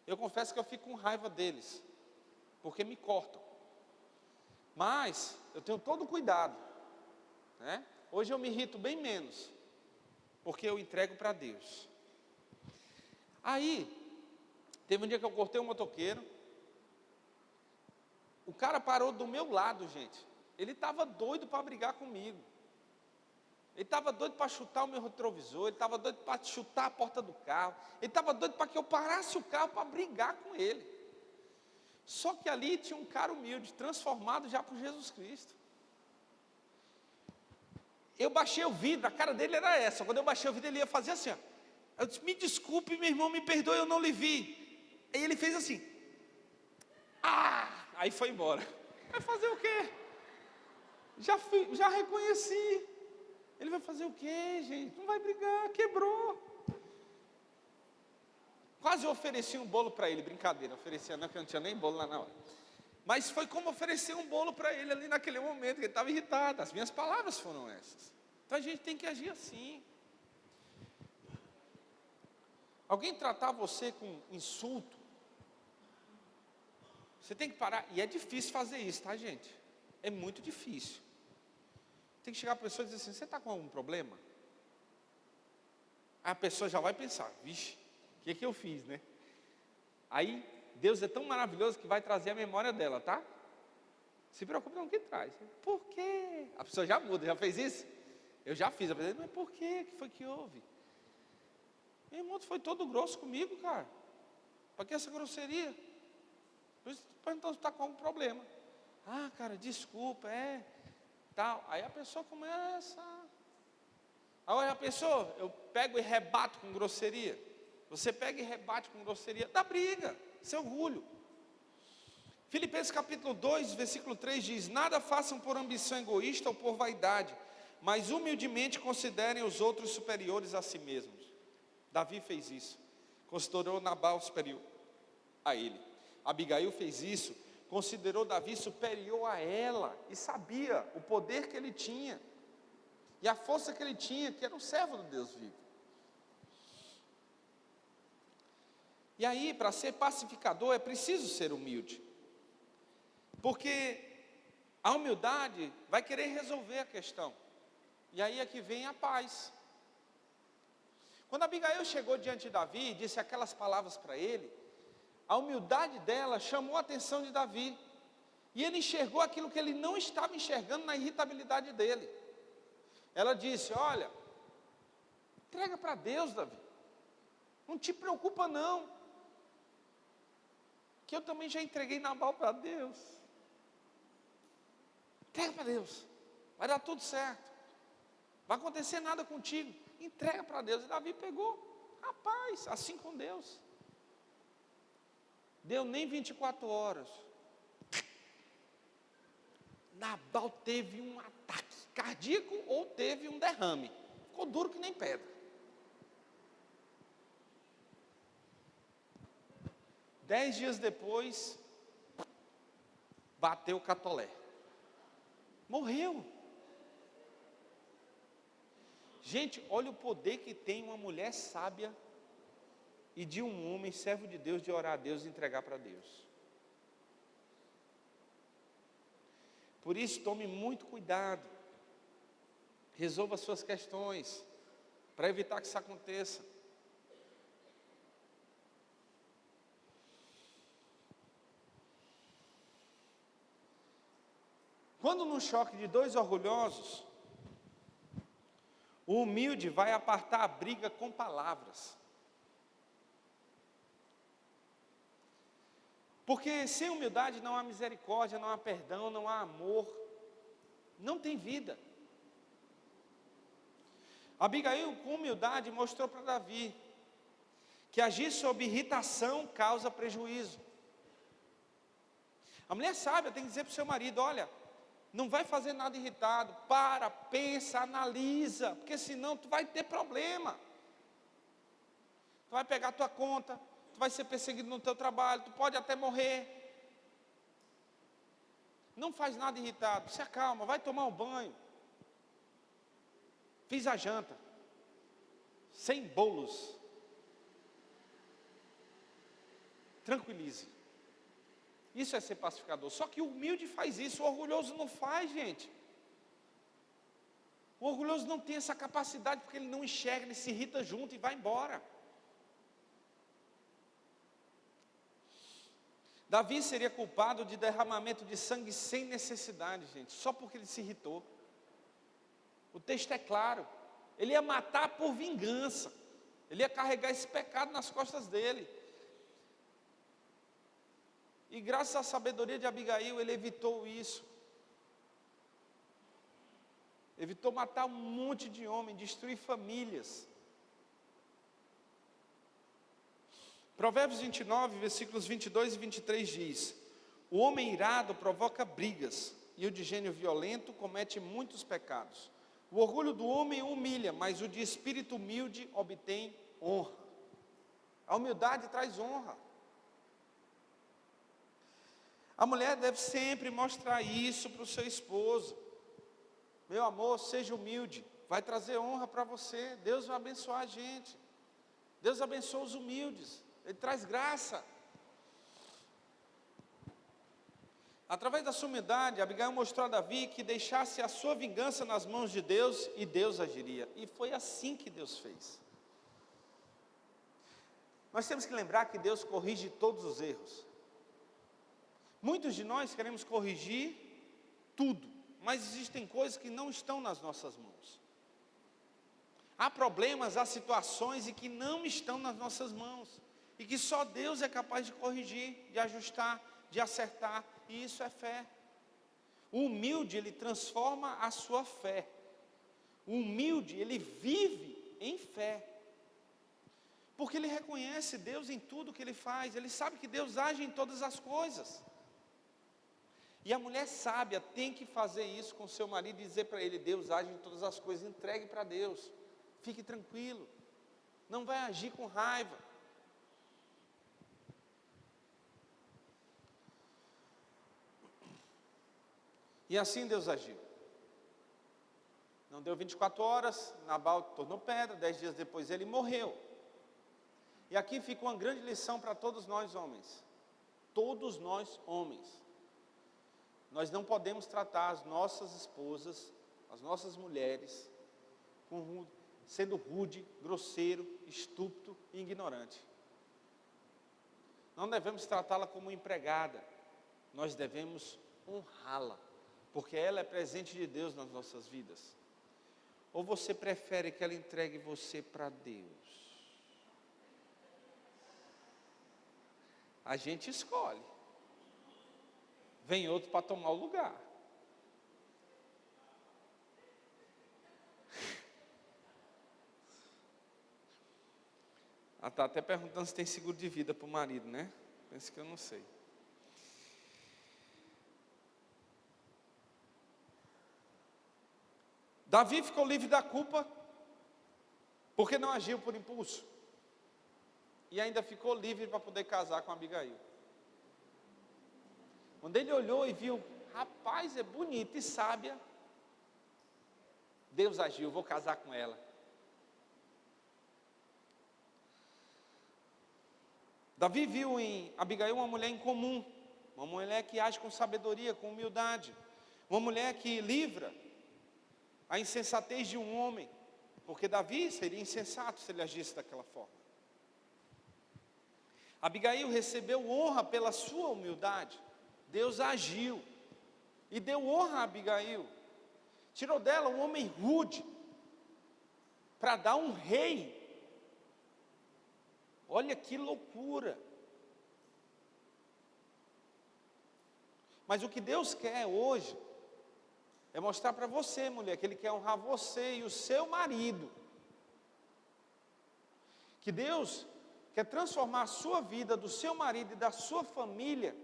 Eu confesso que eu fico com raiva deles, porque me cortam. Mas eu tenho todo o cuidado, né? Hoje eu me irrito bem menos, porque eu entrego para Deus. Aí, teve um dia que eu cortei um motoqueiro. O cara parou do meu lado, gente. Ele estava doido para brigar comigo. Ele estava doido para chutar o meu retrovisor. Ele estava doido para chutar a porta do carro. Ele estava doido para que eu parasse o carro para brigar com ele. Só que ali tinha um cara humilde, transformado já por Jesus Cristo. Eu baixei o vidro, a cara dele era essa. Quando eu baixei o vidro, ele ia fazer assim, ó. Eu disse, me desculpe, meu irmão, me perdoe, eu não lhe vi. Aí ele fez assim. Aí foi embora. Vai fazer o quê? Já reconheci. Ele vai fazer o quê, gente? Não vai brigar, quebrou. Quase eu ofereci um bolo para ele, brincadeira. Oferecia não, que eu não tinha nem bolo lá na hora. Mas foi como oferecer um bolo para ele ali naquele momento, que ele estava irritado. As minhas palavras foram essas. Então a gente tem que agir assim. Alguém tratar você com insulto, você tem que parar, e é difícil fazer isso, tá, gente? É muito difícil. Tem que chegar para a pessoa e dizer assim, você está com algum problema? Aí a pessoa já vai pensar, vixe, o que eu fiz, né? Aí, Deus é tão maravilhoso que vai trazer a memória dela, tá? Se preocupe não, que traz. Por quê? A pessoa já muda, já fez isso? Eu já fiz, a pessoa, mas por quê? O que foi que houve? Meu irmão, tu foi todo grosso comigo, cara. Para que essa grosseria? Então você está com algum problema. Ah, cara, desculpa, tal. Aí a pessoa começa. Aí a pessoa, eu pego e rebato com grosseria. Você pega e rebate com grosseria. Dá briga, isso é orgulho. Filipenses capítulo 2, versículo 3 diz, nada façam por ambição egoísta ou por vaidade, mas humildemente considerem os outros superiores a si mesmos. Davi fez isso, considerou Nabal superior a ele. Abigail fez isso, considerou Davi superior a ela, e sabia o poder que ele tinha, e a força que ele tinha, que era um servo do Deus vivo. E aí, para ser pacificador, é preciso ser humilde, porque a humildade vai querer resolver a questão, e aí é que vem a paz. Quando Abigail chegou diante de Davi e disse aquelas palavras para ele, a humildade dela chamou a atenção de Davi, e ele enxergou aquilo que ele não estava enxergando na irritabilidade dele. Ela disse, olha, entrega para Deus, Davi, não te preocupa não, que eu também já entreguei Nabal para Deus, entrega para Deus. vai dar tudo certo, não vai acontecer nada contigo, entrega para Deus. E Davi pegou, rapaz, assim com Deus, deu nem 24 horas, Nabal teve um ataque cardíaco ou teve um derrame, ficou duro que nem pedra. 10 dias depois, bateu o catolé, morreu. Gente, olha o poder que tem uma mulher sábia e de um homem servo de Deus, de orar a Deus e entregar para Deus. Por isso, tome muito cuidado, resolva as suas questões, para evitar que isso aconteça. Quando num choque de dois orgulhosos, o humilde vai apartar a briga com palavras. Porque sem humildade não há misericórdia, não há perdão, não há amor, não tem vida. Abigail, com humildade, mostrou para Davi que agir sob irritação causa prejuízo. A mulher sábia tem que dizer para o seu marido: olha, não vai fazer nada irritado, para, pensa, analisa, porque senão tu vai ter problema. Tu vai pegar a tua conta, tu vai ser perseguido no teu trabalho, tu pode até morrer. Não faz nada irritado, se acalma, vai tomar um banho. Fiz a janta, sem bolos. Tranquilize. Isso é ser pacificador. Só que o humilde faz isso, o orgulhoso não faz, gente. O orgulhoso não tem essa capacidade, porque ele não enxerga, ele se irrita junto e vai embora. Davi seria culpado de derramamento de sangue sem necessidade, gente, só porque ele se irritou. O texto é claro, ele ia matar por vingança, ele ia carregar esse pecado nas costas dele. E graças à sabedoria de Abigail, ele evitou isso. Evitou matar um monte de homens, destruir famílias. Provérbios 29, versículos 22 e 23 diz: o homem irado provoca brigas, e o de gênio violento comete muitos pecados. O orgulho do homem humilha, mas o de espírito humilde obtém honra. A humildade traz honra. A mulher deve sempre mostrar isso para o seu esposo. Meu amor, seja humilde, vai trazer honra para você. Deus vai abençoar a gente. Deus abençoa os humildes, Ele traz graça. Através da sua humildade, Abigail mostrou a Davi que deixasse a sua vingança nas mãos de Deus e Deus agiria. E foi assim que Deus fez. Nós temos que lembrar que Deus corrige todos os erros. Muitos de nós queremos corrigir tudo, mas existem coisas que não estão nas nossas mãos. Há problemas, há situações e que não estão nas nossas mãos, e que só Deus é capaz de corrigir, de ajustar, de acertar, e isso é fé. O humilde, ele transforma a sua fé. O humilde, ele vive em fé, porque ele reconhece Deus em tudo que ele faz, ele sabe que Deus age em todas as coisas. E a mulher sábia tem que fazer isso com seu marido e dizer para ele: Deus age em todas as coisas, entregue para Deus, fique tranquilo, não vai agir com raiva. E assim Deus agiu. Não deu 24 horas, Nabal tornou pedra, 10 dias depois ele morreu. E aqui fica uma grande lição para todos nós homens. Todos nós homens. Nós não podemos tratar as nossas esposas, as nossas mulheres, sendo rude, grosseiro, estúpido e ignorante. Não devemos tratá-la como empregada, nós devemos honrá-la, porque ela é presente de Deus nas nossas vidas. Ou você prefere que ela entregue você para Deus? A gente escolhe. Vem outro para tomar o lugar. Ela está até perguntando se tem seguro de vida para o marido, né? Penso que eu não sei. Davi ficou livre da culpa, porque não agiu por impulso. E ainda ficou livre para poder casar com Abigail. Quando ele olhou e viu, rapaz, é bonita e sábia, Deus agiu, vou casar com ela. Davi viu em Abigail uma mulher incomum, uma mulher que age com sabedoria, com humildade, uma mulher que livra a insensatez de um homem, porque Davi seria insensato se ele agisse daquela forma. Abigail recebeu honra pela sua humildade. Deus agiu e deu honra a Abigail, tirou dela um homem rude, para dar um rei. Olha que loucura. Mas o que Deus quer hoje é mostrar para você, mulher, que Ele quer honrar você e o seu marido. Que Deus quer transformar a sua vida, do seu marido e da sua família,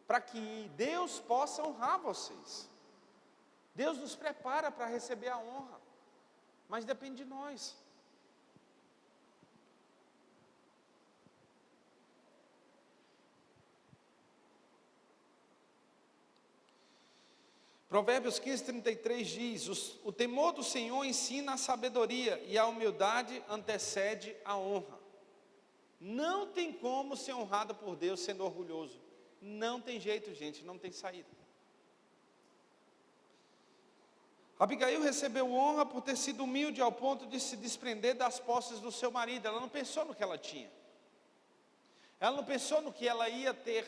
para que Deus possa honrar vocês. Deus nos prepara para receber a honra, mas depende de nós. Provérbios 15:33 diz, o temor do Senhor ensina a sabedoria, e a humildade antecede a honra. Não tem como ser honrado por Deus sendo orgulhoso. Não tem jeito, gente, não tem saída. Abigail recebeu honra por ter sido humilde ao ponto de se desprender das posses do seu marido. Ela não pensou no que ela tinha. Ela não pensou no que ela ia ter.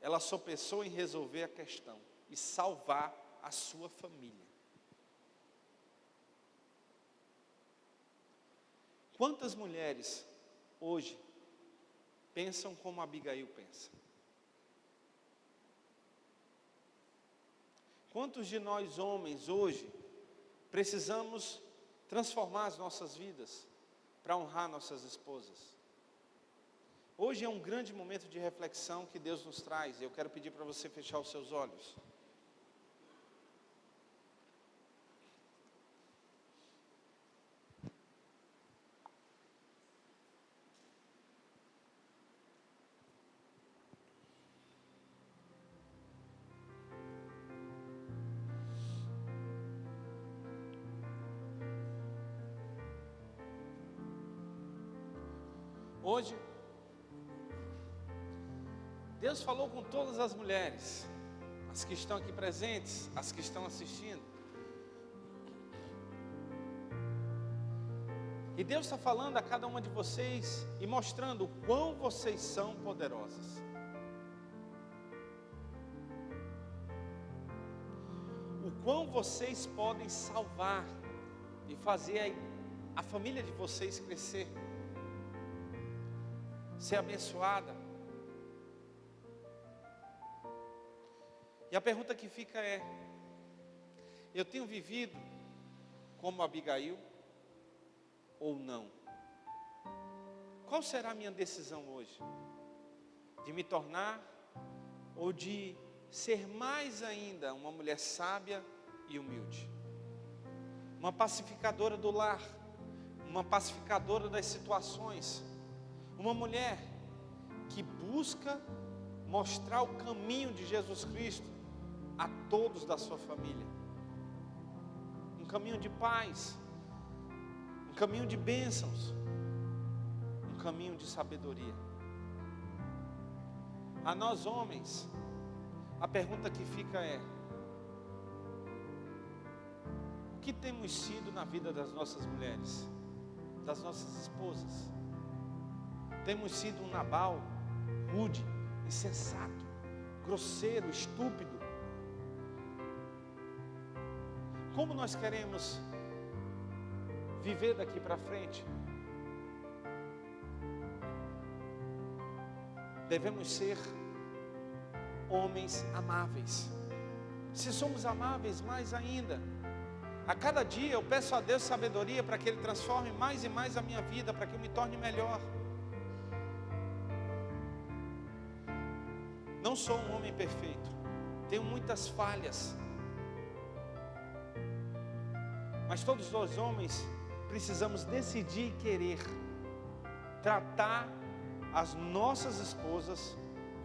Ela só pensou em resolver a questão e salvar a sua família. Quantas mulheres hoje pensam como Abigail pensa? Quantos de nós homens hoje precisamos transformar as nossas vidas para honrar nossas esposas? Hoje é um grande momento de reflexão que Deus nos traz. Eu quero pedir para você fechar os seus olhos. Hoje, Deus falou com todas as mulheres, as que estão aqui presentes, as que estão assistindo. E Deus está falando a cada uma de vocês e mostrando o quão vocês são poderosas. O quão vocês podem salvar e fazer a família de vocês crescer, ser abençoada. E a pergunta que fica é: eu tenho vivido como Abigail ou não? Qual será a minha decisão hoje? De me tornar ou de ser mais ainda uma mulher sábia e humilde? Uma pacificadora do lar, uma pacificadora das situações, uma mulher que busca mostrar o caminho de Jesus Cristo a todos da sua família. Um caminho de paz, um caminho de bênçãos, um caminho de sabedoria. A nós homens, a pergunta que fica é: o que temos sido na vida das nossas mulheres, das nossas esposas? Temos sido um Nabal, rude, insensato, grosseiro, estúpido? Como nós queremos viver daqui para frente? Devemos ser homens amáveis. Se somos amáveis, mais ainda, A cada dia eu peço a Deus sabedoria para que Ele transforme mais e mais a minha vida, para que eu me torne melhor. Não sou um homem perfeito, tenho muitas falhas, mas todos nós homens precisamos decidir e querer tratar as nossas esposas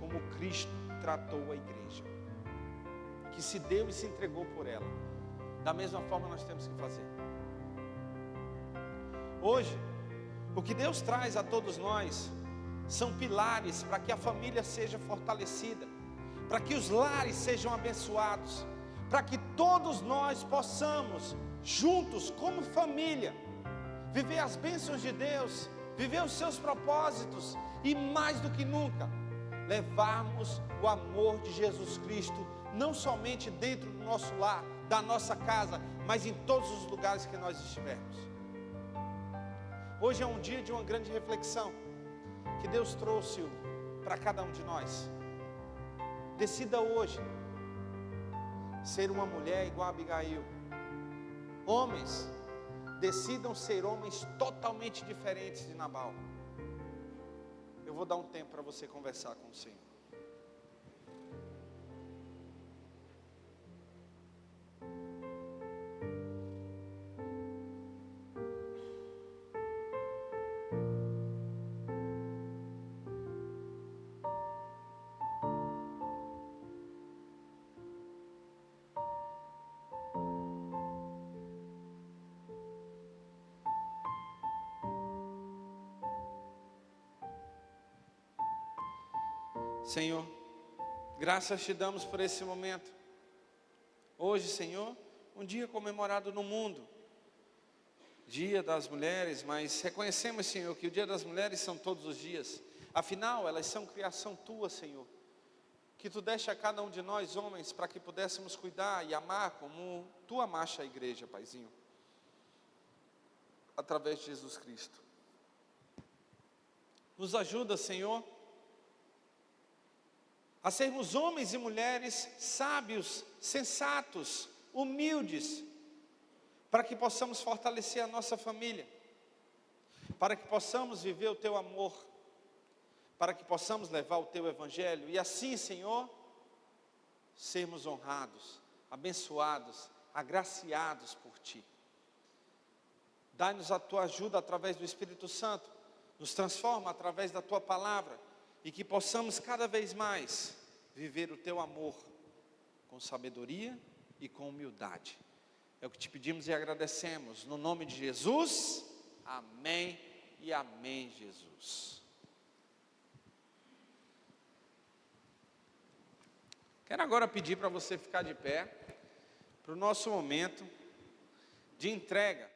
como Cristo tratou a igreja, que se deu e se entregou por ela. Da mesma forma nós temos que fazer. Hoje, o que Deus traz a todos nós são pilares para que a família seja fortalecida, para que os lares sejam abençoados, para que todos nós possamos, juntos como família, viver as bênçãos de Deus, viver os seus propósitos e mais do que nunca, levarmos o amor de Jesus Cristo, não somente dentro do nosso lar, da nossa casa, mas em todos os lugares que nós estivermos. Hoje é um dia de uma grande reflexão, que Deus trouxe para cada um de nós. Decida hoje ser uma mulher igual a Abigail. Homens, decidam ser homens totalmente diferentes de Nabal. Eu vou dar um tempo para você conversar com o Senhor. Senhor, graças te damos por esse momento. Hoje, Senhor, um dia comemorado no mundo, Dia das Mulheres, mas reconhecemos, Senhor, que o Dia das Mulheres são todos os dias. Afinal, elas são criação tua, Senhor, que tu deste a cada um de nós, homens, para que pudéssemos cuidar e amar como tu amaste a igreja, Paizinho, através de Jesus Cristo. Nos ajuda, Senhor, a sermos homens e mulheres sábios, sensatos, humildes, para que possamos fortalecer a nossa família, para que possamos viver o teu amor, para que possamos levar o teu evangelho, e assim, Senhor, sermos honrados, abençoados, agraciados por ti. Dai-nos a tua ajuda através do Espírito Santo, nos transforma através da tua palavra, e que possamos cada vez mais viver o teu amor com sabedoria e com humildade. É o que te pedimos e agradecemos, no nome de Jesus, amém e amém, Jesus. Quero agora pedir para você ficar de pé, para o nosso momento de entrega.